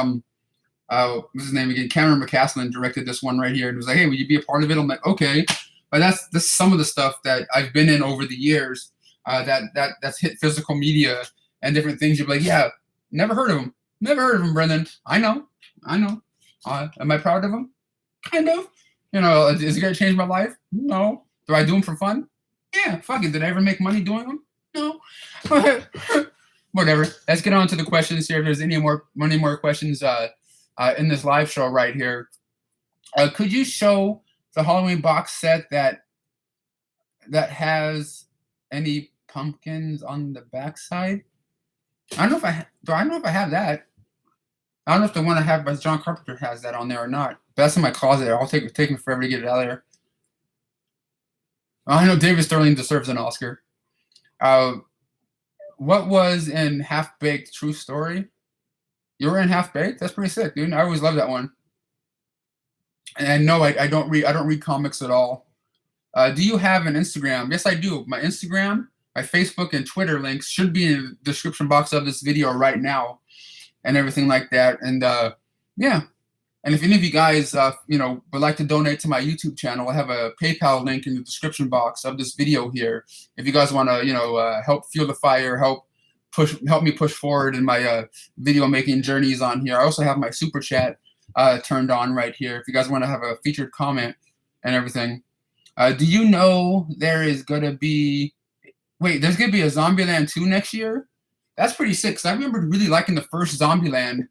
what's his name again? Cameron McCaslin directed this one right here, and was like, "Hey, will you be a part of it?" I'm like, "Okay," but that's some of the stuff that I've been in over the years. That's hit physical media and different things. You're like, "Yeah, never heard of him. Never heard of him, Brendan. I know. Am I proud of him? Kind of. You know, is it gonna change my life? No. Do I do them for fun? Yeah. Fuck it. Did I ever make money doing them? No. Whatever. Let's get on to the questions here. If there's any more questions in this live show right here, could you show the Halloween box set that has any pumpkins on the backside? I don't know if I have that. I don't know if the one I have by John Carpenter has that on there or not. But that's in my closet. I'll take me forever to get it out of there. I know David Sterling deserves an Oscar. What was in Half Baked? True story? You were in Half Baked? That's pretty sick, dude. I always loved that one. And no, I don't read comics at all. Do you have an Instagram? Yes, I do. My Instagram, my Facebook, and Twitter links should be in the description box of this video right now, and everything like that. And yeah. And if any of you guys, would like to donate to my YouTube channel, I have a PayPal link in the description box of this video here. If you guys want to, help fuel the fire, help me push forward in my video making journeys on here. I also have my super chat turned on right here. If you guys want to have a featured comment and everything. Do you know there's going to be a Zombieland 2 next year? That's pretty sick. 'Cause I remember really liking the first Zombieland.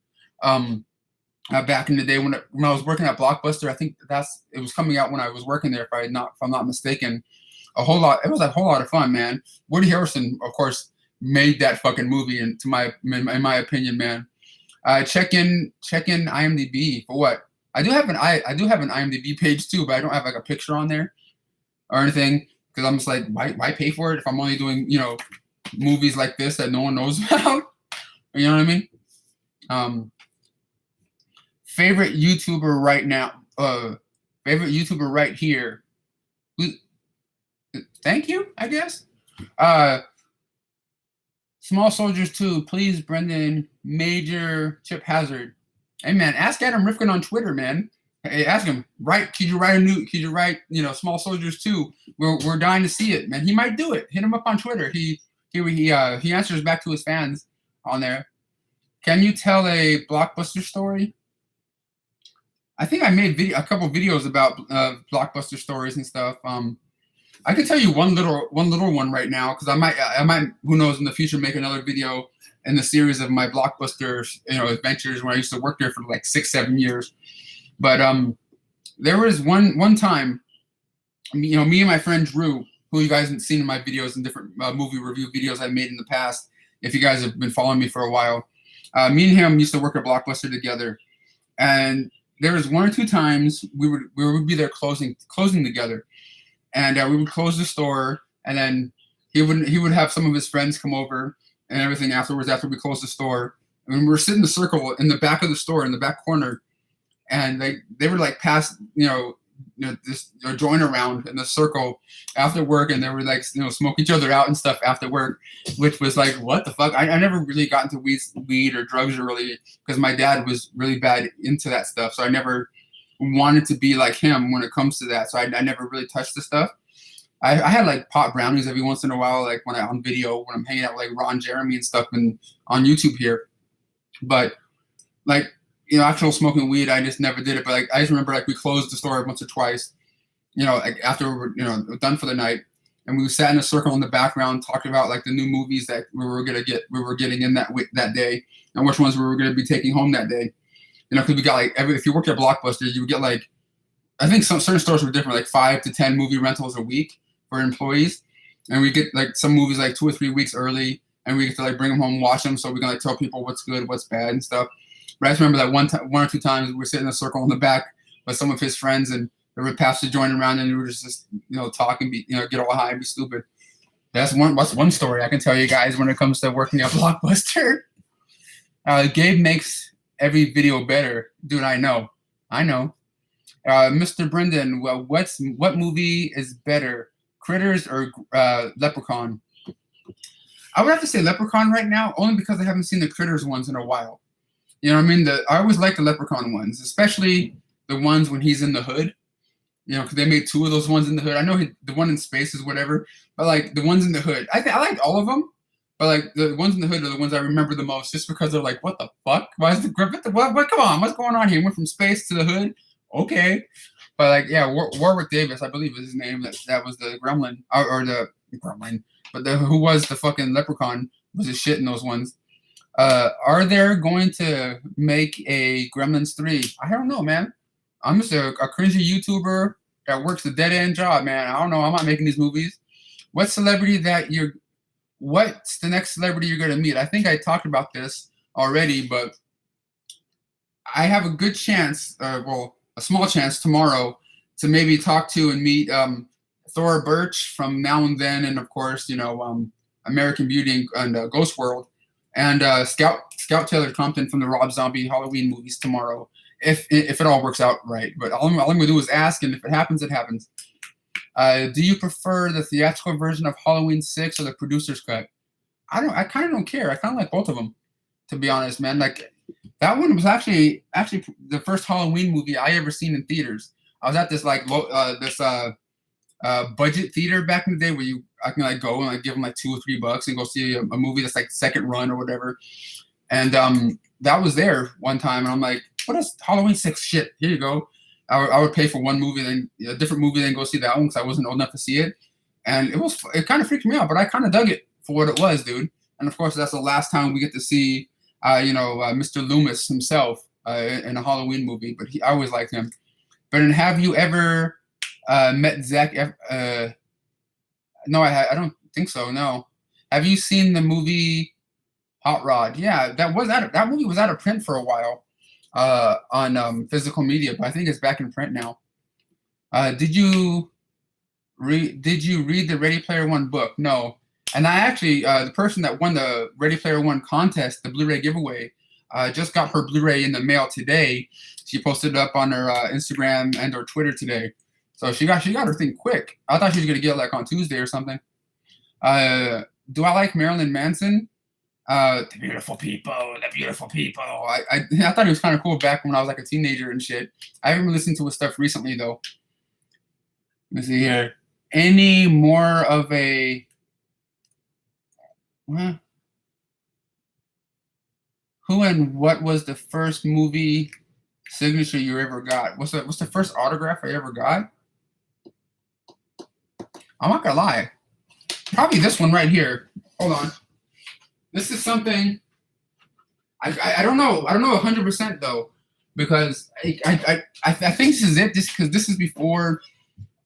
Back in the day when I was working at Blockbuster. I think it was coming out when I was working there, if I'm not mistaken. It was a whole lot of fun, man. Woody Harrelson, of course, made that fucking movie, in my opinion, man. Check in IMDb for what? I do have an IMDb page too, but I don't have like a picture on there or anything, because I'm just like, why pay for it if I'm only doing movies like this that no one knows about? You know what I mean? Favorite YouTuber right now. Favorite YouTuber right here. Thank you, I guess. Small Soldiers 2, please, Brendan. Major Chip Hazard. Hey man, ask Adam Rifkin on Twitter, man. Hey, ask him. Could you write Small Soldiers 2? We're dying to see it, man. He might do it. Hit him up on Twitter. He answers back to his fans on there. Can you tell a Blockbuster story? I think I made a couple videos about Blockbuster stories and stuff. I can tell you one little one right now, because I might, who knows, in the future make another video in the series of my Blockbuster adventures when I used to work there for like 6-7 years. But there was one time, me and my friend Drew, who you guys have seen in my videos and different movie review videos I made in the past, if you guys have been following me for a while, me and him used to work at Blockbuster together, and there was 1 or 2 times we would be there closing together, and we would close the store, and then he would have some of his friends come over and everything afterwards after we closed the store, and we were sitting in a circle in the back of the store in the back corner, and they were like past this join around in the circle after work, and they were like smoke each other out and stuff after work, which was like, what the fuck? I never really got into weed or drugs really, because my dad was really bad into that stuff, so I never wanted to be like him when it comes to that, so I never really touched the stuff. I had like pot brownies every once in a while, like when I'm hanging out with like Ron Jeremy and stuff and on YouTube here, but like actual smoking weed, I just never did it. But like I just remember like we closed the store once or twice, like after we were done for the night, and we sat in a circle in the background talking about like the new movies that we were getting in that day, and which ones we were gonna be taking home that day. Because we got like if you worked at Blockbuster, you would get like, I think some certain stores were different, like 5 to 10 movie rentals a week for employees, and we get like some movies like 2 or 3 weeks early, and we get to like bring them home, watch them, so we can like tell people what's good, what's bad, and stuff. But I just remember that 1 or 2 times we were sitting in a circle in the back with some of his friends, and there were pastor joining around, and we were just talk and be get all high and be stupid. That's one story I can tell you guys when it comes to working at Blockbuster. Gabe makes every video better, dude. I know. Mr. Brendan, well, what movie is better, Critters or Leprechaun? I would have to say Leprechaun right now, only because I haven't seen the Critters ones in a while. You know what I mean? I always like the Leprechaun ones, especially the ones when he's in the hood. You know, because they made 2 of those ones in the hood. I know the one in space is whatever, but like the ones in the hood, I like all of them. But like the ones in the hood are the ones I remember the most, just because they're like, what the fuck? Why is the Griffith? What? Come on, what's going on here? He went from space to the hood. Okay, but like, yeah, Warwick Davis, I believe is his name. That was the Gremlin or the Gremlin, but who was the fucking Leprechaun was a shit in those ones. Are they going to make a Gremlins 3? I don't know, man. I'm just a cringy YouTuber that works a dead end job, man. I don't know. I'm not making these movies. What's the next celebrity you're gonna meet? I think I talked about this already, but I have a good chance, a small chance tomorrow to maybe talk to and meet Thora Birch from Now and Then, and of course, American Beauty and Ghost World, and Scout Taylor Compton from the Rob Zombie Halloween movies tomorrow, if it all works out right. But all I'm gonna do is ask, and if it happens, it happens. Do you prefer the theatrical version of Halloween 6 or the producer's cut? I kind of don't care. I kind of like both of them, to be honest, man. Like, that one was actually the first Halloween movie I ever seen in theaters. I was at this budget theater back in the day where I can like go and like give them like $2 or $3 and go see a movie that's like second run or whatever. And that was there one time, and I'm like, what is Halloween 6 shit? Here you go. I would pay for one movie, then a different movie, then go see that one because I wasn't old enough to see it. And it kind of freaked me out, but I kind of dug it for what it was, dude. And of course, that's the last time we get to see, Mr. Loomis himself in a Halloween movie. But I always liked him. But have you ever met Zach? No, I don't think so. No. Have you seen the movie Hot Rod? Yeah, that movie was out of print for a while on physical media, but I think it's back in print now. Did you read the Ready Player One book? No. And I actually, the person that won the Ready Player One contest, the Blu-ray giveaway, just got her Blu-ray in the mail today. She posted it up on her Instagram and or Twitter today. So she got her thing quick. I thought she was gonna get it like on Tuesday or something. Do I like Marilyn Manson? The beautiful people. I thought he was kind of cool back when I was like a teenager and shit. I haven't listened to his stuff recently though. Let me see here. Any more of a who and what was the first movie signature you ever got? What's the first autograph I ever got? I'm not gonna lie. Probably this one right here. Hold on. This is something I don't know. I don't know 100% though, because I think this is it. Just because this is before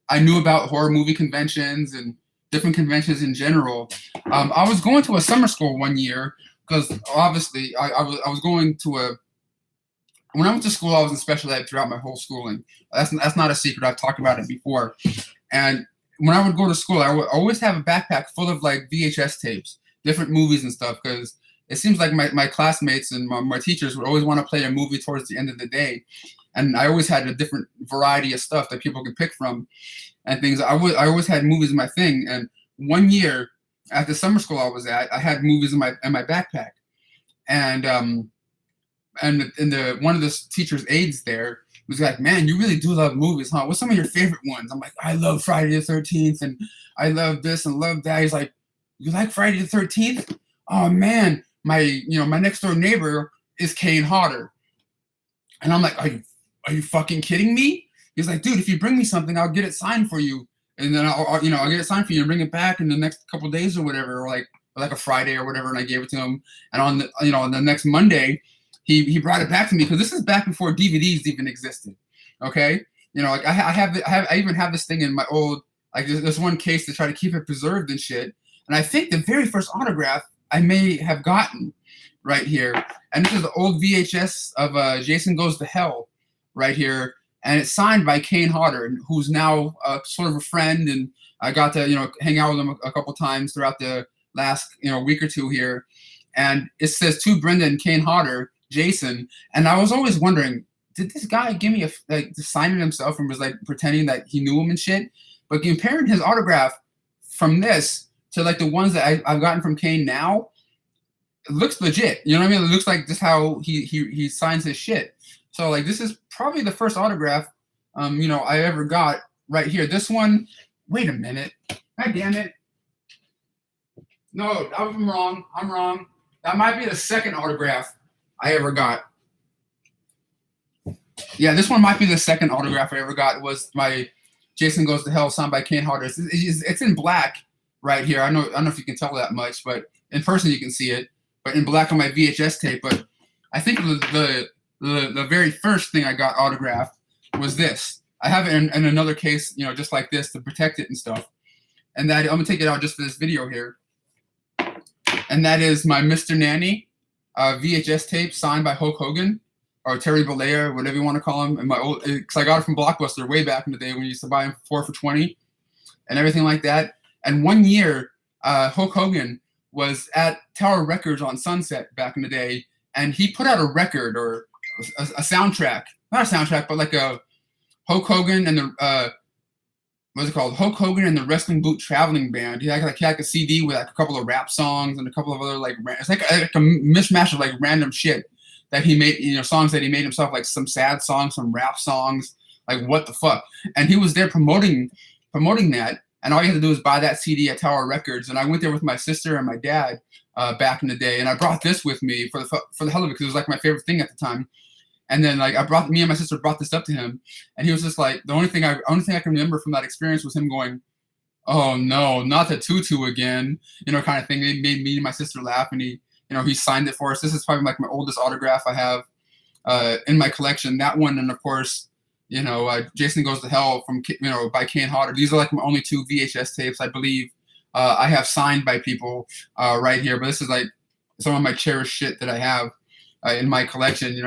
I knew about horror movie conventions and different conventions in general. I was going to a summer school one year because obviously I was going to when I went to school, I was in special ed throughout my whole schooling. That's not a secret. I've talked about it before. And when I would go to school, I would always have a backpack full of like VHS tapes, different movies and stuff, because it seems like my classmates and my teachers would always want to play a movie towards the end of the day. And I always had a different variety of stuff that people could pick from and things. I always had movies in my thing. And one year at the summer school I was at, I had movies in my backpack. And one of the teacher's aides there was like, man, you really do love movies, huh? What's some of your favorite ones? I'm like, I love Friday the 13th and I love this and love that. He's like, you like Friday the 13th? Oh man, my next door neighbor is Kane Hodder. And I'm like, are you fucking kidding me? He's like, dude, if you bring me something, I'll get it signed for you. And then I'll get it signed for you and bring it back in the next couple of days or whatever, or like a Friday or whatever. And I gave it to him. And on the next Monday, he brought it back to me, because this is back before DVDs even existed. Okay, I even have this thing in my old, like, there's one case to try to keep it preserved and shit. And I think the very first autograph I may have gotten right here, and this is the old VHS of Jason Goes to Hell right here, and it's signed by Kane Hodder, who's now sort of a friend and I got to, hang out with him a couple times throughout the last, week or two here. And it says to Brendan, Kane Hodder, Jason. And I was always wondering, did this guy give me sign it himself and was like pretending that he knew him and shit? But comparing his autograph from this to like the ones that I've gotten from Kane now, it looks legit. You know what I mean? It looks like just how he signs his shit. So like this is probably the first autograph I ever got right here. This one, wait a minute. God damn it. No, I'm wrong. I'm wrong. That might be the second autograph I ever got. Yeah, this one might be the second autograph I ever got. It was my Jason Goes to Hell signed by Kane Hodder. It's in black right here. I don't know if you can tell that much, but in person you can see it. But in black on my VHS tape. But I think the very first thing I got autographed was this. I have it in another case, just like this to protect it and stuff. And that I'm gonna take it out just for this video here. And that is my Mr. Nanny VHS tape signed by Hulk Hogan or Terry Bollea, whatever you want to call him. And because I got it from Blockbuster way back in the day when you used to buy them 4 for $20 and everything like that. And one year, Hulk Hogan was at Tower Records on Sunset back in the day, and he put out a record or a soundtrack, not a soundtrack, but like a Hulk Hogan and the what's it called? Hulk Hogan and the Wrestling Boot Traveling Band. He had a CD with like a couple of rap songs and a couple of other it's like a mishmash of like random shit that he made, songs that he made himself, like some sad songs, some rap songs, like what the fuck. And he was there promoting that. And all you had to do was buy that CD at Tower Records. And I went there with my sister and my dad back in the day. And I brought this with me for the hell of it because it was like my favorite thing at the time. And then like me and my sister brought this up to him, and he was just like, the only thing I can remember from that experience was him going, "Oh no, not the tutu again," kind of thing. It made me and my sister laugh, and he signed it for us. This is probably like my oldest autograph I have in my collection. That one, and of course, Jason Goes to Hell from by Kane Hodder. These are like my only 2 VHS tapes I believe I have signed by people right here. But this is like some of my cherished shit that I have in my collection.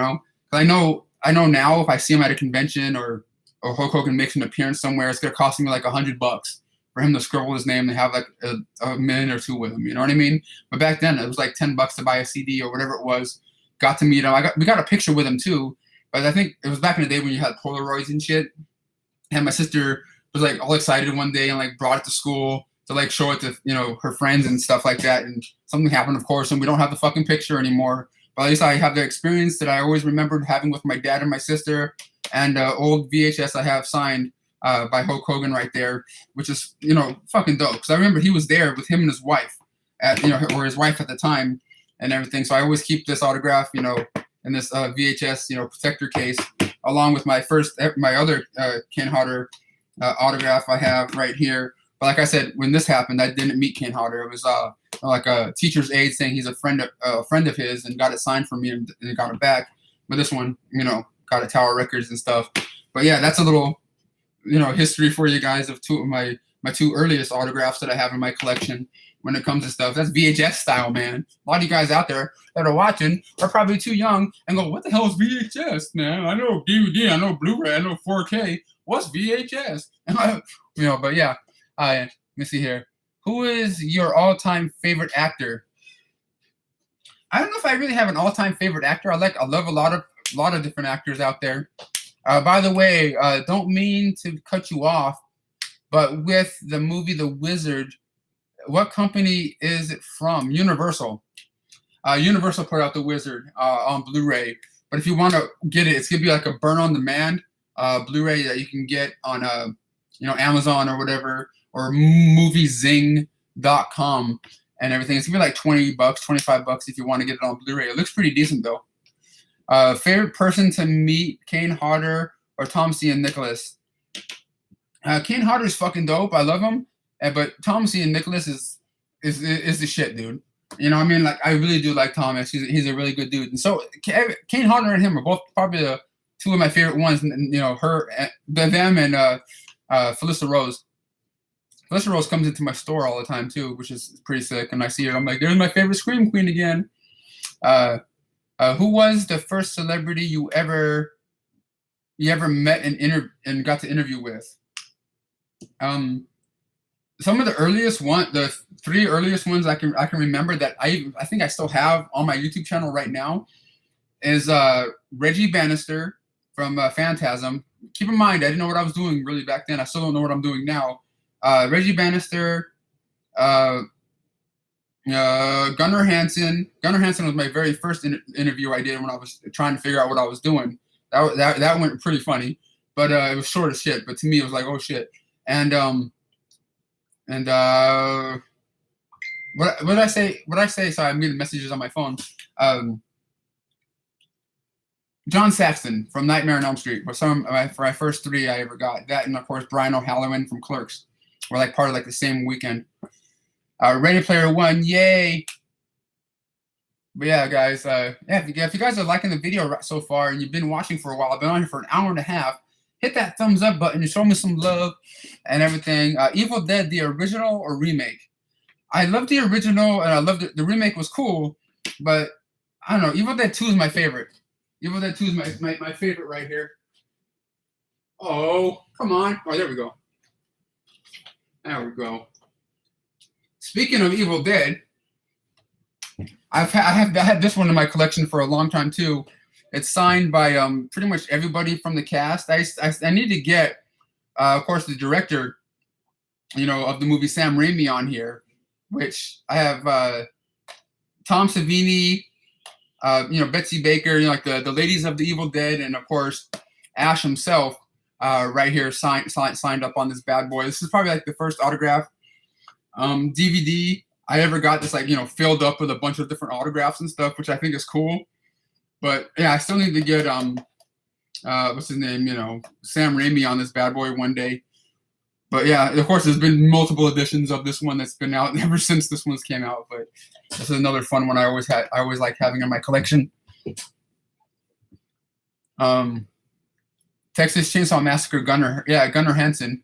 I know now if I see him at a convention or Hulk Hogan makes an appearance somewhere, it's gonna cost me like $100 for him to scribble his name and have like a minute or two with him. You know what I mean? But back then it was like $10 to buy a CD or whatever it was. Got to meet him. We got a picture with him too. But I think it was back in the day when you had Polaroids and shit. And my sister was like all excited one day and like brought it to school to like show it to her friends and stuff like that. And something happened, of course, and we don't have the fucking picture anymore. But at least I have the experience that I always remembered having with my dad and my sister, and old VHS I have signed by Hulk Hogan right there, which is fucking dope. Because I remember he was there with him and his wife or his wife at the time and everything. So I always keep this autograph in this VHS protector case, along with my other Kane Hodder autograph I have right here. But like I said, when this happened, I didn't meet Kane Hodder. It was like a teacher's aide saying he's a friend of his and got it signed for me and got it back. But this one, got at Tower Records and stuff. But yeah, that's a little, history for you guys of my 2 earliest autographs that I have in my collection when it comes to stuff. That's VHS style, man. A lot of you guys out there that are watching are probably too young and go, what the hell is VHS, man? I know DVD, I know Blu-ray, I know 4K. What's VHS? But yeah. Let me see here. Who is your all-time favorite actor? I don't know if I really have an all-time favorite actor. I love a lot of different actors out there. By the way, don't mean to cut you off, but with the movie The Wizard, what company is it from? Universal. Universal put out The Wizard on Blu-ray. But if you want to get it, it's gonna be like a burn-on-demand Blu-ray that you can get on Amazon or whatever, or moviezing.com and everything. It's gonna be like $20, $25 if you want to get it on Blu-ray. It looks pretty decent though. Favorite person to meet, Kane Hodder or Tom C. and Nicholas? Kane Hodder's fucking dope. I love him. But Tom C. and Nicholas is the shit, dude. I mean, like I really do like Thomas. He's a really good dude. And so Kane Hodder and him are both probably the 2 of my favorite ones. And them and Felissa Rose. Felissa Rose comes into my store all the time too, which is pretty sick. And I see her, I'm like, there's my favorite Scream Queen again. Who was the first celebrity you ever met and got to interview with? some of the earliest the three earliest ones I can remember that I think I still have on my YouTube channel right now is Reggie Bannister from Phantasm. Keep in mind, I didn't know what I was doing really back then. I still don't know what I'm doing now. Reggie Bannister, uh, Gunnar Hansen. Gunnar Hansen was my very first interview I did when I was trying to figure out what I was doing. That went pretty funny, but it was short as shit. But to me, it was like, oh shit. And what did I say? What did I say? Sorry, I'm getting messages on my phone. John Saxon from Nightmare on Elm Street for my first three I ever got. That, and of course Brian O'Halloran from Clerks were like part of like the same weekend. Ready Player One, yay! But yeah, guys, yeah, if you guys are liking the video so far and you've been watching for a while, I've been on here for an hour and a half. Hit that thumbs up button and show me some love and everything. Evil Dead, the original or remake? I love the original and I love the remake was cool, but I don't know. Evil Dead 2 is my favorite. Evil Dead 2 is my favorite right here. Oh, come on. Oh, there we go. There we go. Speaking of Evil Dead, I have had this one in my collection for a long time too. It's signed by pretty much everybody from the cast. I need to get, of course, the director, of the movie, Sam Raimi, on here, which I have Tom Savini, Betsy Baker, like the ladies of the Evil Dead, and of course Ash himself, right here signed up on this bad boy. This is probably like the first autograph DVD I ever got that's like filled up with a bunch of different autographs and stuff, which I think is cool. But yeah, I still need to get what's his name, Sam Raimi on this bad boy one day. But yeah, of course, there's been multiple editions of this one that's been out ever since this one's came out. But this is another fun one I always like having in my collection. Texas Chainsaw Massacre Gunnar Hansen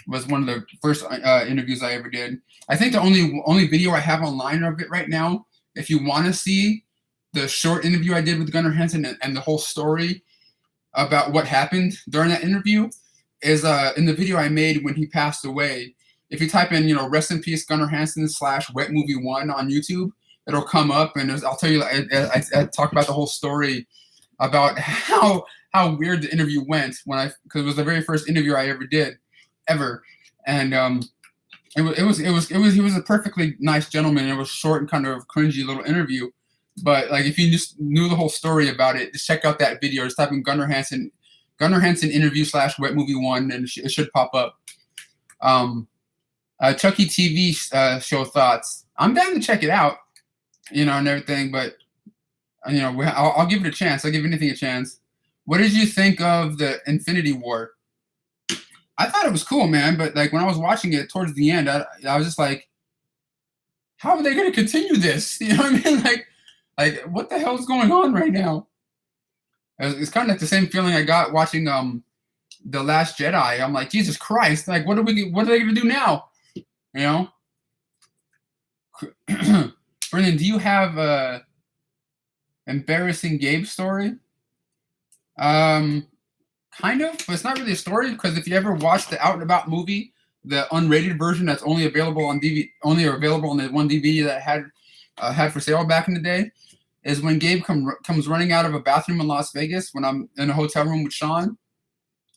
was one of the first interviews I ever did. I think the only video I have online of it right now, if you want to see the short interview I did with Gunnar Hansen and the whole story about what happened during that interview, is in the video I made when he passed away. If you type in, rest in peace Gunnar Hansen / Wet Movie 1 on YouTube, it'll come up, and I'll tell you, I talk about the whole story about how weird the interview went because it was the very first interview I ever did, and he was a perfectly nice gentleman. It was short and kind of cringy little interview, but like if you just knew the whole story about it, just check out that video. Just type in Gunnar Hansen interview / Wet Movie 1, and it should pop up. Chucky TV show thoughts. I'm down to check it out, and everything, but I'll give it a chance. I'll give anything a chance. What did you think of the Infinity War? I thought it was cool, man, but like when I was watching it towards the end, I was just like, how are they going to continue this? You know what I mean? Like what the hell is going on right now? It's kind of like the same feeling I got watching The Last Jedi. I'm like, Jesus Christ! Like, what are they going to do now? Brendan, do you have a embarrassing Gabe story? Kind of, but it's not really a story because if you ever watched the Out and About movie, the unrated version that's only available on DVD, only available on the one DVD that I had for sale back in the day, is when Gabe comes running out of a bathroom in Las Vegas when I'm in a hotel room with Sean,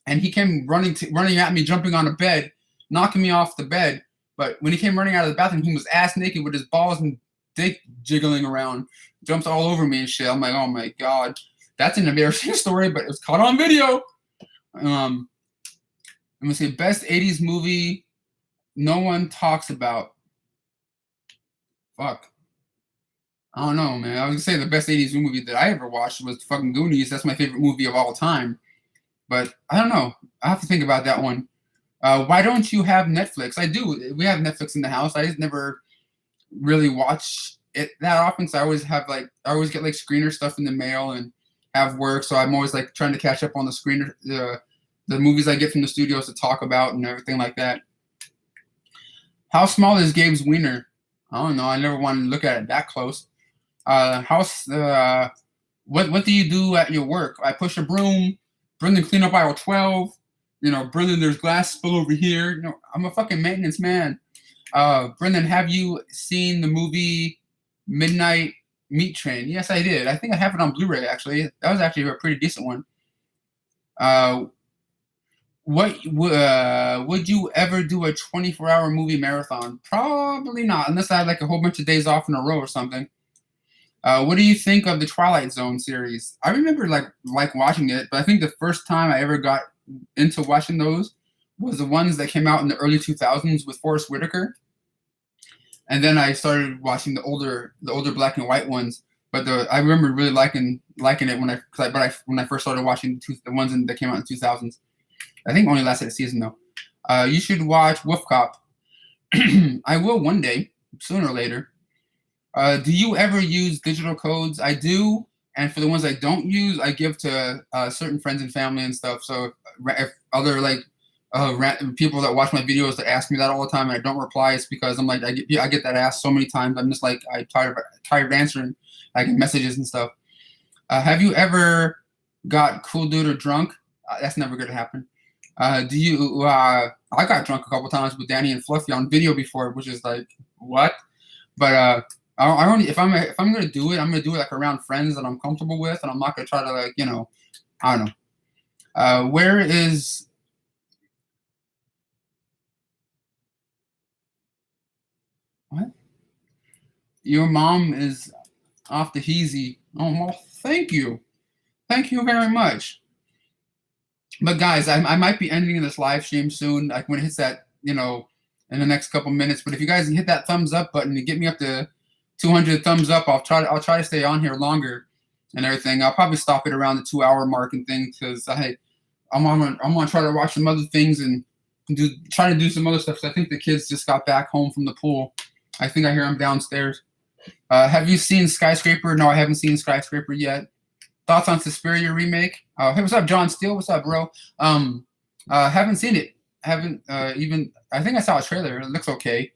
and he came running at me, jumping on a bed, knocking me off the bed. But when he came running out of the bathroom, he was ass naked with his balls and dick jiggling around, jumps all over me and shit. I'm like, oh my god, that's an embarrassing story, but it was caught on video. Let me see, best 80s movie no one talks about. Fuck. I don't know, man. I was gonna say the best 80s movie that I ever watched was fucking Goonies. That's my favorite movie of all time. But I don't know. I have to think about that one. Why don't you have Netflix? I do. We have Netflix in the house. I just never really watch it that often. So I always get like screener stuff in the mail and have work. So I'm always like trying to catch up on the screener, the movies I get from the studios to talk about and everything like that. How small is Gabe's wiener? I don't know. I never wanted to look at it that close. What do you do at your work? I push a broom. Brendan, clean up aisle 12. Brendan, there's glass spill over here. I'm a fucking maintenance man. Brendan, have you seen the movie Midnight Meat Train? Yes, I did. I think I have it on Blu-ray, actually. That was actually a pretty decent one. Would you ever do a 24-hour movie marathon? Probably not, unless I had like a whole bunch of days off in a row or something. What do you think of the Twilight Zone series? I remember like watching it, but I think the first time I ever got into watching those was the ones that came out in the early 2000s with Forrest Whitaker. And then I started watching the older black and white ones. But I remember really liking it when I first started watching the ones that came out in the 2000s. I think only lasted a season though. You should watch Wolf Cop. I will one day, sooner or later. Do you ever use digital codes? I do, and for the ones I don't use, I give to certain friends and family and stuff. So if other people that watch my videos that ask me that all the time and I don't reply, it's because I'm like I get that asked so many times. I'm just like I'm tired of answering. I get messages and stuff. Have you ever got cool dude or drunk? That's never going to happen. Do you? I got drunk a couple times with Danny and Fluffy on video before, which is like what? But I only if I'm gonna do it, I'm gonna do it like around friends that I'm comfortable with, and I'm not gonna try to I don't know. Where is what? Your mom is off the heezy. Oh well, thank you very much. But guys, I might be ending this live stream soon, like when it hits that in the next couple minutes. But if you guys hit that thumbs up button to get me up to 200 thumbs up, I'll try to stay on here longer and everything. I'll probably stop it around the 2-hour mark and things because I'm gonna try to watch some other things and try to do some other stuff. So I think the kids just got back home from the pool. I think I hear them downstairs. Have you seen Skyscraper? No, I haven't seen Skyscraper yet. Thoughts on Suspiria remake? Hey, what's up, John Steele? What's up, bro? Haven't seen it. Haven't even. I think I saw a trailer. It looks okay,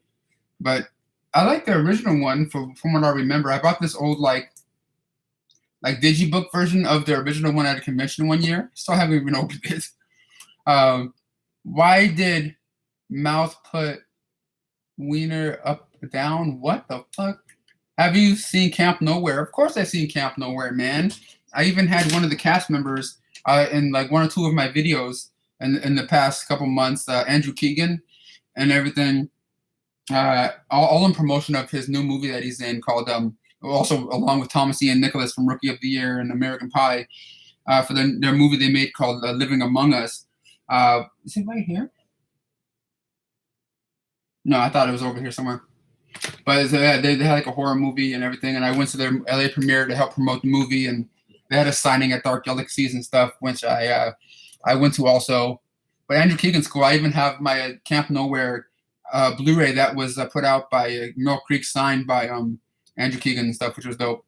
but I like the original one from what I remember. I bought this old like digibook version of the original one at a convention one year. Still haven't even opened it. Why did Mouth put Wiener up down? What the fuck? Have you seen Camp Nowhere? Of course I've seen Camp Nowhere, man. I even had one of the cast members in like one or two of my videos in the past couple months, Andrew Keegan and everything. All in promotion of his new movie that he's in called also along with Thomas Ian Nicholas from Rookie of the Year and American Pie for their movie they made called Living Among Us. Is it right here? No, I thought it was over here somewhere. But they had like a horror movie and everything, and I went to their LA premiere to help promote the movie, and they had a signing at Dark Galaxies and stuff, which I went to also. But Andrew Keegan's cool. I even have my Camp Nowhere Blu-ray that was put out by Mill Creek, signed by Andrew Keegan and stuff, which was dope.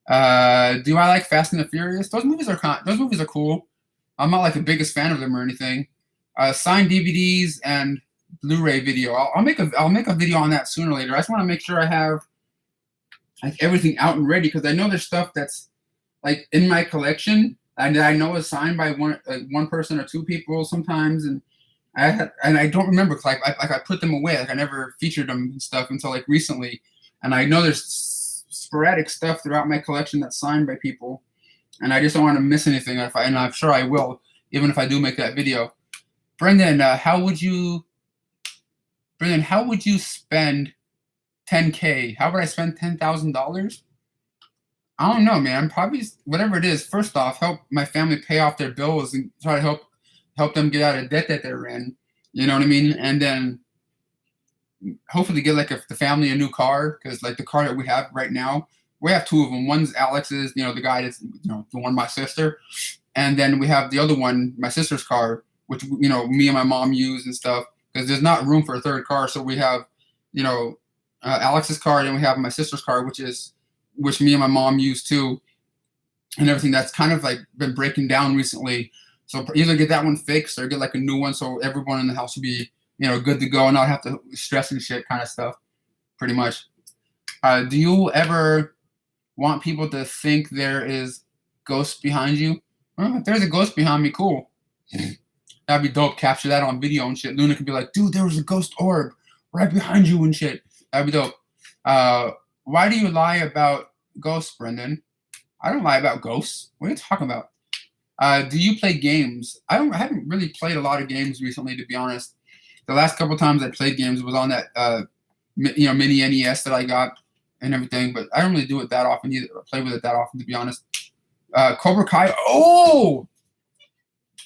Do I like Fast and the Furious? Those movies are cool. I'm not like the biggest fan of them or anything. Signed DVDs and Blu-ray video. I'll make a video on that sooner or later. I just want to make sure I have like everything out and ready because I know there's stuff that's like in my collection and I know is signed by one person or two people sometimes, and I don't remember because I put them away. Like I never featured them and stuff until like recently, and I know there's sporadic stuff throughout my collection that's signed by people, and I just don't want to miss anything. And I'm sure I will, even if I do make that video. Brendan, how would you spend $10K? How would I spend $10,000? I don't know, man. Probably whatever it is. First off, help my family pay off their bills and try to help them get out of debt that they're in. You know what I mean? And then hopefully get like the family a new car because like the car that we have right now, we have two of them. One's Alex's, the guy that's the one my sister, and then we have the other one, my sister's car, which me and my mom use and stuff. Because there's not room for a third car, so we have, Alex's car, and we have my sister's car, which me and my mom use too, and everything. That's kind of like been breaking down recently. So either get that one fixed or get like a new one, so everyone in the house will be, good to go and not have to stress and shit kind of stuff. Pretty much. Do you ever want people to think there is ghosts behind you? Well, if there's a ghost behind me, cool. That'd be dope. Capture that on video and shit. Luna could be like, dude, there was a ghost orb right behind you and shit. That'd be dope. Why do you lie about ghosts, Brendan? I don't lie about ghosts. What are you talking about? Do you play games? I haven't really played a lot of games recently, to be honest. The last couple times I played games was on that mini NES that I got and everything, but I don't really do it that often either. Or play with it that often, to be honest. Cobra Kai. Oh,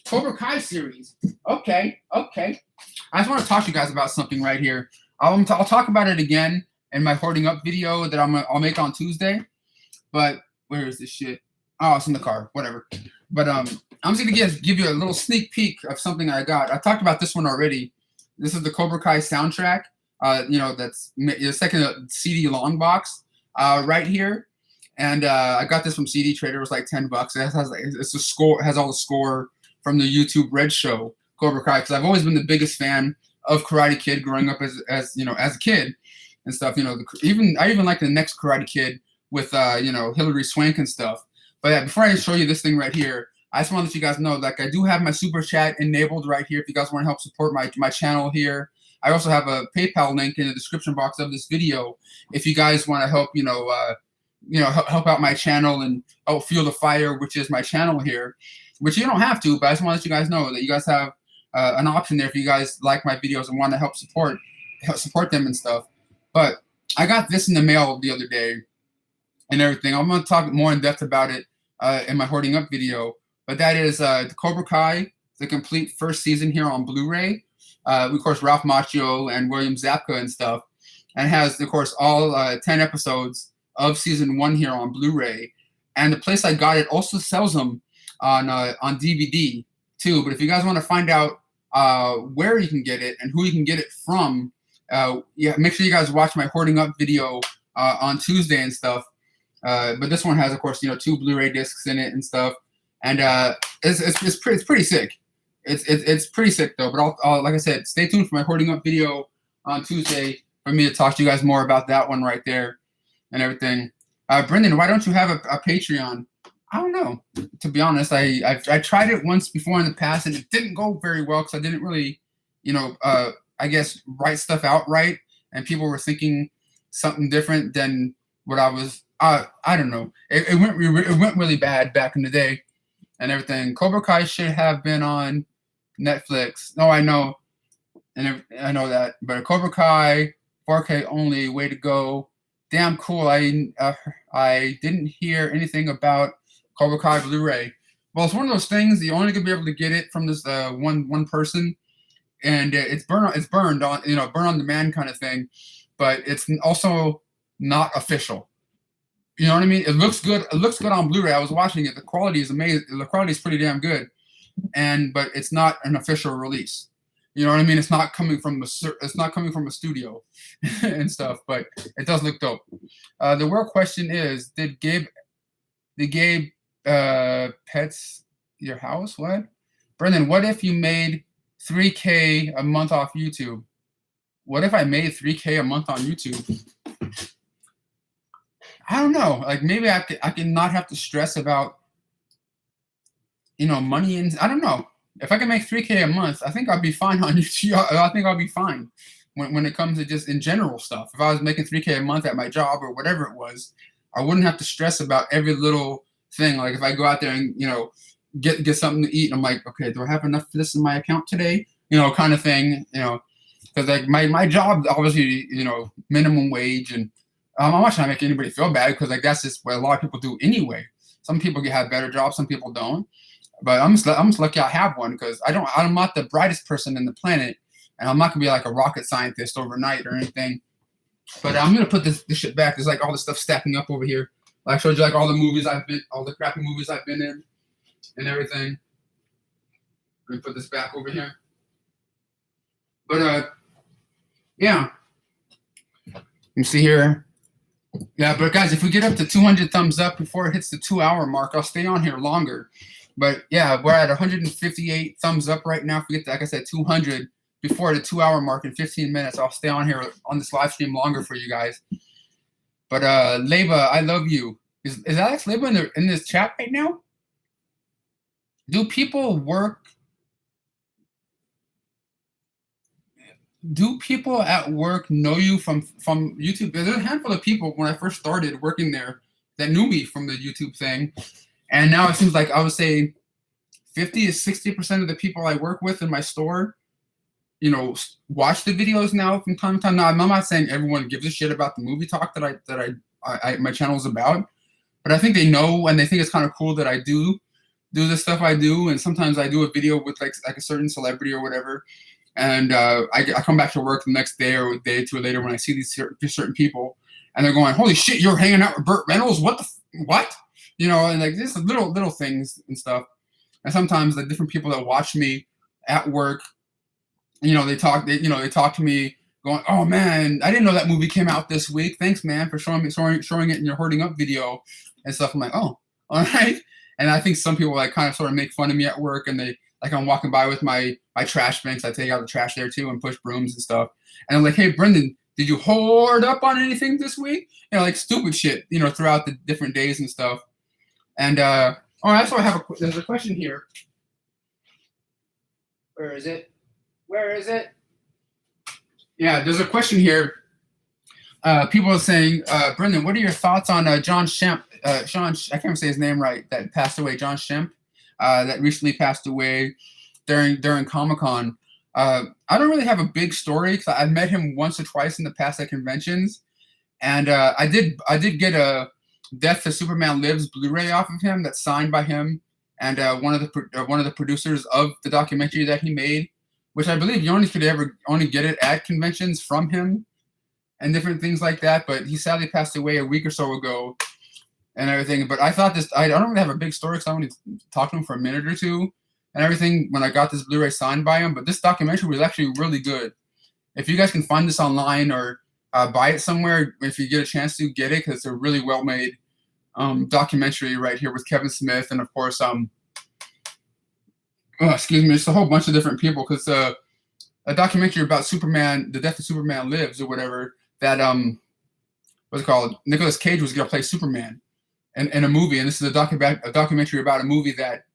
Cobra Kai series. Okay. I just want to talk to you guys about something right here. I'll talk about it again in my hoarding up video that I'll make on Tuesday. But where is this shit? Oh, it's in the car. Whatever. But I'm just gonna give you a little sneak peek of something I got. I talked about this one already. This is the Cobra Kai soundtrack. That's the second CD long box right here. And I got this from CD Trader. It was like $10. It's a score. It has all the score from the YouTube Red Show Cobra Kai, because I've always been the biggest fan of Karate Kid growing up as a kid and stuff. I even like the next Karate Kid with Hilary Swank and stuff. But yeah, before I show you this thing right here, I just want to let you guys know, like, I do have my super chat enabled right here if you guys want to help support my channel here. I also have a PayPal link in the description box of this video if you guys want to help help out my channel and help fuel the fire, which is my channel here. Which you don't have to, but I just want to let you guys know that you guys have an option there if you guys like my videos and want to help support them and stuff. But I got this in the mail the other day and everything. I'm going to talk more in depth about it in my hoarding up video. But that is the Cobra Kai, the complete first season here on Blu-ray. Of course, Ralph Macchio and William Zabka and stuff. And it has, of course, all 10 episodes of season 1 here on Blu-ray. And the place I got it also sells them on DVD too. But if you guys want to find out where you can get it and who you can get it from, make sure you guys watch my hoarding up video on Tuesday and stuff. But this one has, of course, 2 Blu-ray discs in it and stuff, and it's pretty sick. It's pretty sick though. But I'll like I said, stay tuned for my hoarding up video on Tuesday for me to talk to you guys more about that one right there and everything. Brendan, why don't you have a Patreon? I don't know. To be honest, I tried it once before in the past, and it didn't go very well because I didn't really, I guess, write stuff out right, and people were thinking something different than what I was. I don't know. It went really bad back in the day, and everything. Cobra Kai should have been on Netflix. No, I know, and I know that. But Cobra Kai 4K only. Way to go! Damn cool. I didn't hear anything about Cobra Kai Blu-ray. Well, it's one of those things you're only gonna be able to get it from this one person, and it's burned on burn on demand kind of thing, but it's also not official. You know what I mean? It looks good. It looks good on Blu-ray. I was watching it. The quality is amazing. The quality is pretty damn good, but it's not an official release. You know what I mean? It's not coming from a studio and stuff, but it does look dope. The real question is, did Gabe pets your house? What? Brendan, what if you made $3K a month off YouTube? What if I made $3K a month on YouTube? I don't know. Like, maybe I can not have to stress about money, and I don't know. If I can make $3K a month, I think I'll be fine on YouTube. I think I'll be fine when it comes to just in general stuff. If I was making $3K a month at my job or whatever it was, I wouldn't have to stress about every little thing. Like, if I go out there and get something to eat, I'm like, okay, do I have enough for this in my account today? Kind of thing. Because like my job, obviously, minimum wage, and I'm not trying to make anybody feel bad, because like that's just what a lot of people do anyway. Some people have better jobs, some people don't. But I'm just lucky I have one, because I'm not the brightest person in the planet, and I'm not gonna be like a rocket scientist overnight or anything. But I'm gonna put this shit back. There's like all this stuff stacking up over here. I showed you like all the crappy movies I've been in and everything. Let me put this back over here. But yeah. You see here. Yeah, but guys, if we get up to 200 thumbs up before it hits the 2-hour mark, I'll stay on here longer. But yeah, we're at 158 thumbs up right now. If we get to, like I said, 200 before the 2-hour mark in 15 minutes, I'll stay on here on this live stream longer for you guys. But Leba, I love you. Is Alex Leba in this chat right now? Do people work? Do people at work know you from YouTube? There's a handful of people when I first started working there that knew me from the YouTube thing, and now it seems like I would say 50 to 60% of the people I work with in my store, watch the videos now from time to time. Now, I'm not saying everyone gives a shit about the movie talk that my channel is about, but I think they know and they think it's kind of cool that I do the stuff I do, and sometimes I do a video with like a certain celebrity or whatever, and I come back to work the next day or a day or two later when I see these certain people, and they're going, "Holy shit, you're hanging out with Burt Reynolds? What?" And like just little things and stuff. And sometimes the different people that watch me at work, they talk to me going, "Oh man, I didn't know that movie came out this week. Thanks, man, for showing it in your hoarding up video and stuff." I'm like, "Oh, all right." And I think some people like kind of sort of make fun of me at work, and they like I'm walking by with my trash bins. I take out the trash there too and push brooms and stuff. And I'm like, "Hey, Brendan, did you hoard up on anything this week?" Like stupid shit, throughout the different days and stuff. And also I have there's a question here. Where is it? Where is it? Yeah, there's a question here. People are saying, Brendan, what are your thoughts on John Shemp? Sean, I can't say his name right. That passed away. John Shemp, that recently passed away during Comic-Con. I don't really have a big story because I've met him once or twice in the past at conventions, and I did get a Death to Superman Lives Blu-ray off of him that's signed by him and one of the producers of the documentary that he made, which I believe you only get it at conventions from him and different things like that. But he sadly passed away a week or so ago and everything. But I thought I don't really have a big story because I only talked to him for a minute or two and everything when I got this Blu-ray signed by him. But this documentary was actually really good. If you guys can find this online or buy it somewhere, if you get a chance to get it, because it's a really well-made documentary right here with Kevin Smith and of course excuse me, it's a whole bunch of different people because a documentary about Superman, the Death of Superman Lives or whatever, that what's it called? Nicolas Cage was gonna play Superman in a movie, and this is a documentary about a movie that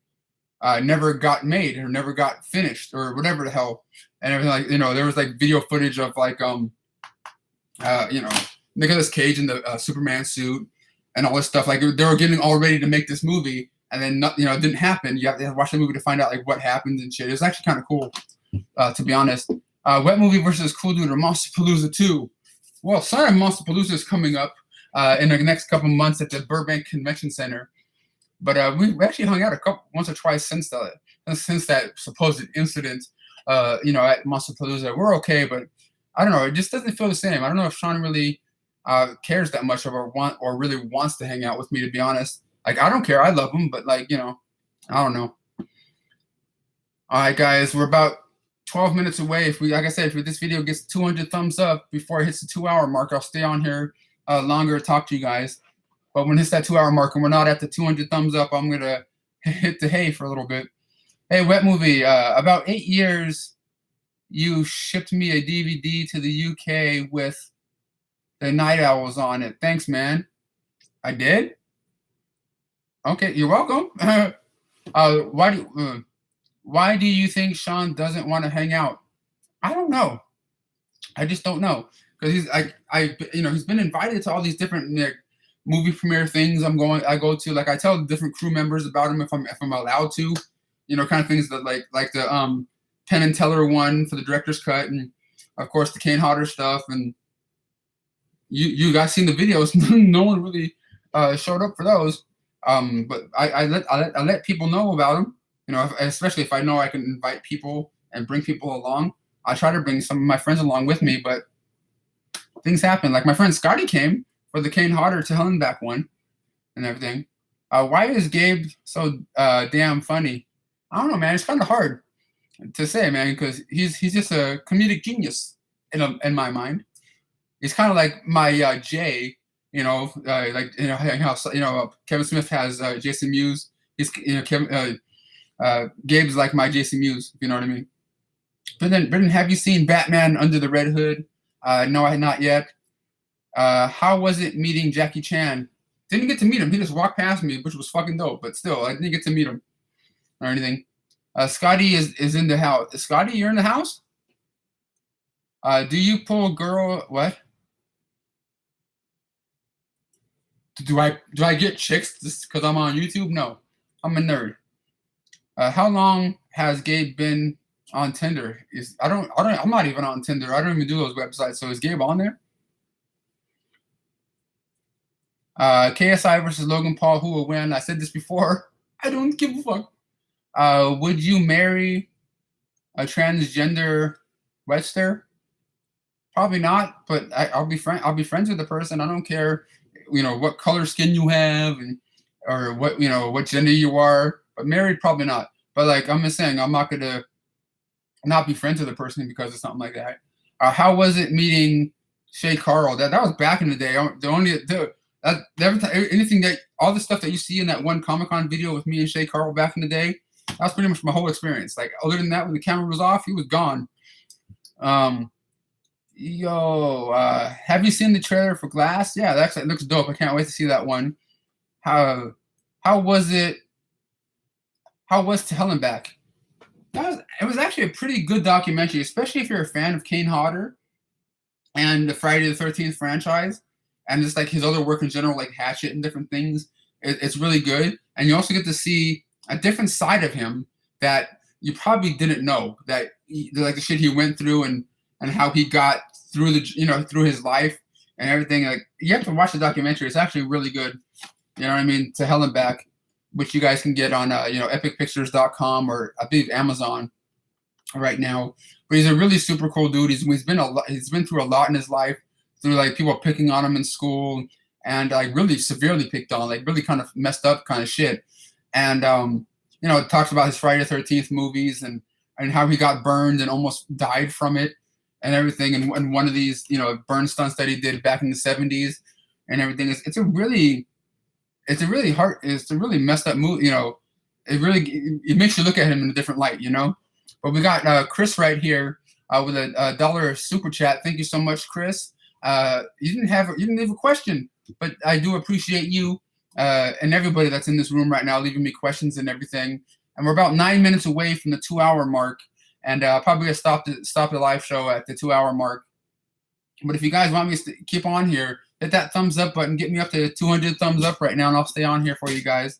never got made or never got finished or whatever the hell, and everything. Like there was like video footage of like Nicolas Cage in the Superman suit and all this stuff. Like they were getting all ready to make this movie, and then it didn't happen. You have to watch the movie to find out like what happened and shit. It's actually kind of cool, to be honest. Wet Movie versus Cool Dude or Monsterpalooza 2. Well, Son of Monsterpalooza is coming up in the next couple months at the Burbank Convention Center. But we actually hung out once or twice since that supposed incident, at Monsterpalooza. We're okay, but I don't know. It just doesn't feel the same. I don't know if Sean really cares that much or really wants to hang out with me, to be honest. Like, I don't care. I love him, but like, I don't know. All right, guys, we're about 12 minutes away. If this video gets 200 thumbs up before it hits the 2-hour mark, I'll stay on here longer to talk to you guys. But when it's that 2-hour mark and we're not at the 200 thumbs up, I'm gonna hit the hay for a little bit. Hey, Wet Movie, about 8 years, you shipped me a DVD to the UK with the Night Owls on it. Thanks, man. I did? Okay, you're welcome. Why do you think Sean doesn't want to hang out? I don't know. I just don't know because he's been invited to all these different movie premiere things. I go to, like I tell different crew members about him if I'm allowed to, kind of things that like the Penn and Teller one for the director's cut, and of course the Kane Hodder stuff. And you guys seen the videos? No one really showed up for those. But I let people know about them. Especially if I know I can invite people and bring people along. I try to bring some of my friends along with me, but things happen. Like my friend Scotty came for the Kane Hodder to Hellenbach one and everything. Why is Gabe so damn funny? I don't know, man. It's kind of hard to say, man, because he's just a comedic genius in my mind. He's kind of like my Jay, how Kevin Smith has Jason Mewes. He's Gabe's like my Jason Mewes, if you know what I mean. Brendan, have you seen Batman Under the Red Hood? No, I had not yet. How was it meeting Jackie Chan? Didn't get to meet him. He just walked past me, which was fucking dope. But still, I didn't get to meet him or anything. Scotty is in the house. Scotty, you're in the house? Do you pull girl? What? Do I get chicks just because I'm on YouTube? No, I'm a nerd. How long has Gabe been on Tinder? I'm not even on Tinder. I don't even do those websites. So is Gabe on there? KSI versus Logan Paul. Who will win? I said this before. I don't give a fuck. Would you marry a transgender Webster? Probably not, but I'll be friends with the person. I don't care, what color skin you have and or what gender you are. But married, probably not. But like I'm just saying, I'm not gonna not be friends with the person because of something like that. How was it meeting Shay Carl? That was back in the day. Anything that all the stuff that you see in that one Comic Con video with me and Shay Carl back in the day, that was pretty much my whole experience. Like other than that, when the camera was off, he was gone. Have you seen the trailer for Glass? Yeah, it looks dope. I can't wait to see that one. How was it? How was To Hell and Back? It was actually a pretty good documentary, especially if you're a fan of Kane Hodder and the Friday the 13th franchise, and just like his other work in general, like Hatchet and different things. It's really good, and you also get to see a different side of him that you probably didn't know, that like the shit he went through and how he got through through his life and everything. Like you have to watch the documentary. It's actually really good. You know what I mean? To Hell and Back, which you guys can get on epicpictures.com or I believe Amazon right now. But he's a really super cool dude. He's been through a lot in his life, through like people picking on him in school and like really severely picked on, like really kind of messed up kind of shit. And it talks about his Friday the 13th movies and how he got burned and almost died from it and everything. And one of these, burn stunts that he did back in the 70s and everything. It's a really messed up movie. It makes you look at him in a different light, But we got Chris right here with a $1 super chat. Thank you so much, Chris. You didn't leave a question, but I do appreciate you and everybody that's in this room right now leaving me questions and everything. And we're about 9 minutes away from the 2-hour mark, and probably gonna stop the live show at the 2-hour mark. But if you guys want me to keep on here, hit that thumbs up button. Get me up to 200 thumbs up right now, and I'll stay on here for you guys.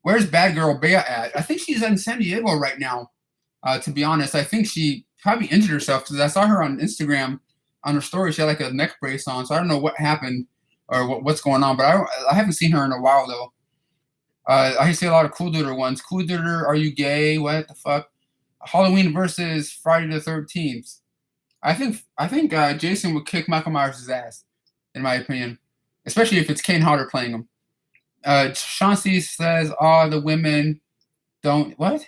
Where's Bad Girl Bea at? I think she's in San Diego right now. To be honest, I think she probably injured herself because I saw her on Instagram on her story. She had like a neck brace on, so I don't know what happened or what's going on. But I haven't seen her in a while though. I see a lot of Cool Duder ones. Cool Duder, are you gay? What the fuck? Halloween versus Friday the 13th. I think Jason would kick Michael Myers' ass, in my opinion, especially if it's Kane Hodder playing him. Chauncey says, the women don't what?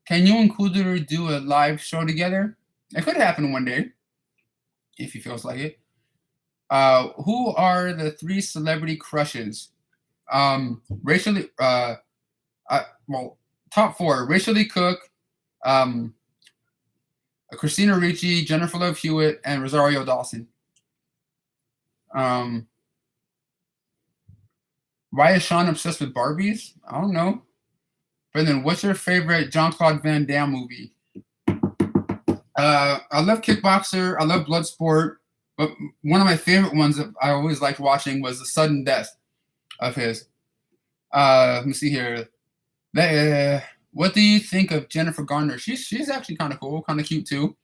Can you and Cool Duder do a live show together? It could happen one day, if he feels like it. Who are the 3 celebrity crushes? Racially, top 4: Rachel Lee Cook, Christina Ricci, Jennifer Love Hewitt, and Rosario Dawson. Why is Sean obsessed with Barbies? I don't know. But then, what's your favorite Jean-Claude Van Damme movie? I love Kickboxer. I love Bloodsport. But one of my favorite ones that I always liked watching was The Sudden Death of his. Let me see here. What do you think of Jennifer Garner? She's actually kind of cool, kind of cute too.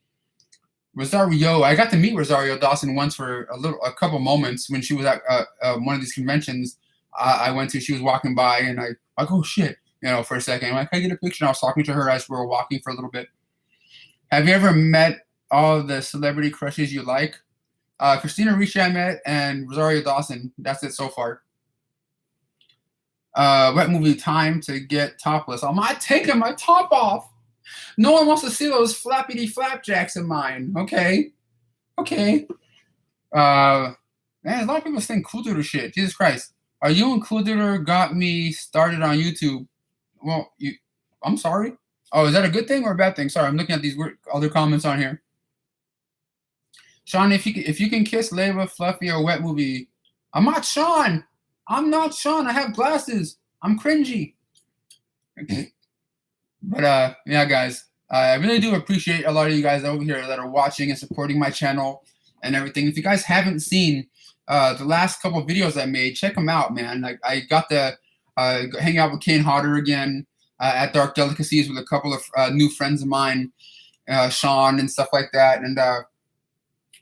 Rosario, I got to meet Rosario Dawson once for a couple moments when she was at one of these conventions I went to. She was walking by, and I like, oh shit, for a second. I'm like, can I get a picture? And I was talking to her as we were walking for a little bit. Have you ever met all the celebrity crushes you like? Christina Ricci I met, and Rosario Dawson. That's it so far. What movie time to get topless? I'm not taking my top off. No one wants to see those flappity flapjacks of mine. Okay. Man, a lot of people think Cool Duder shit. Jesus Christ. Are you and Cool Duder got me started on YouTube? Well, I'm sorry. Oh, is that a good thing or a bad thing? Sorry, I'm looking at these weird other comments on here. Sean, if you can kiss Leva, Fluffy, or Wet Movie. I'm not Sean. I have glasses. I'm cringy. But yeah, guys. I really do appreciate a lot of you guys over here that are watching and supporting my channel and everything. If you guys haven't seen the last couple of videos I made, check them out, man. I got to hang out with Kane Hodder again at Dark Delicacies with a couple of new friends of mine, Sean and stuff like that, and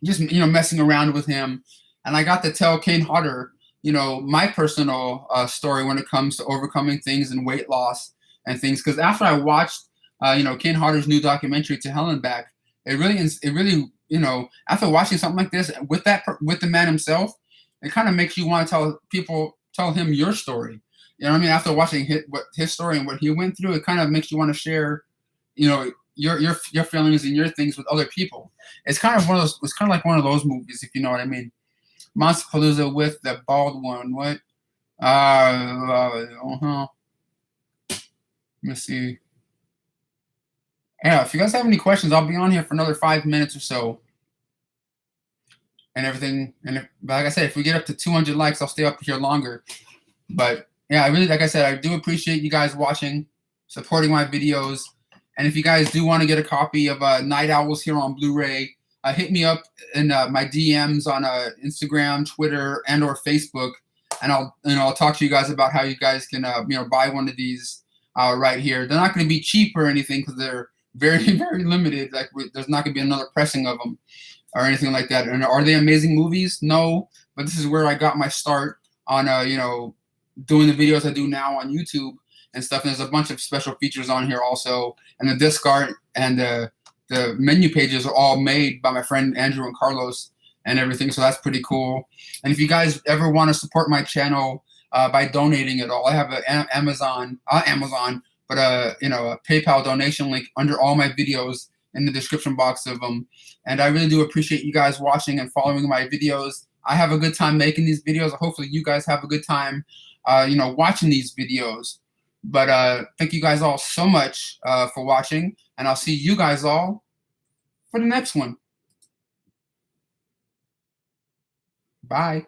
just messing around with him. And I got to tell Kane Hodder, my personal story when it comes to overcoming things and weight loss and things. Because after I watched Kane Hodder's new documentary To Hell and Back, it really after watching something like this with the man himself, it kind of makes you want to tell him your story. You know what I mean? After watching his story and what he went through, it kind of makes you want to share, your feelings and your things with other people. It's kind of like one of those movies, if you know what I mean. Monster Palooza with the bald one. What? Let me see. Yeah, if you guys have any questions, I'll be on here for another 5 minutes or so. And everything. But like I said, if we get up to 200 likes, I'll stay up here longer. But yeah, like I said, I do appreciate you guys watching, supporting my videos. And if you guys do want to get a copy of Night Owls here on Blu-ray, hit me up in my DMs on Instagram, Twitter, and/or Facebook, and I'll talk to you guys about how you guys can buy one of these right here. They're not going to be cheap or anything because they're very very limited. Like there's not going to be another pressing of them or anything like that. And are they amazing movies? No, but this is where I got my start on doing the videos I do now on YouTube and stuff. And there's a bunch of special features on here also, and the disc art and the menu pages are all made by my friend Andrew and Carlos and everything, so that's pretty cool. And if you guys ever want to support my channel by donating at all, I have an Amazon, but a PayPal donation link under all my videos in the description box of them. And I really do appreciate you guys watching and following my videos. I have a good time making these videos. Hopefully you guys have a good time watching these videos. But thank you guys all so much for watching, and I'll see you guys all for the next one. Bye.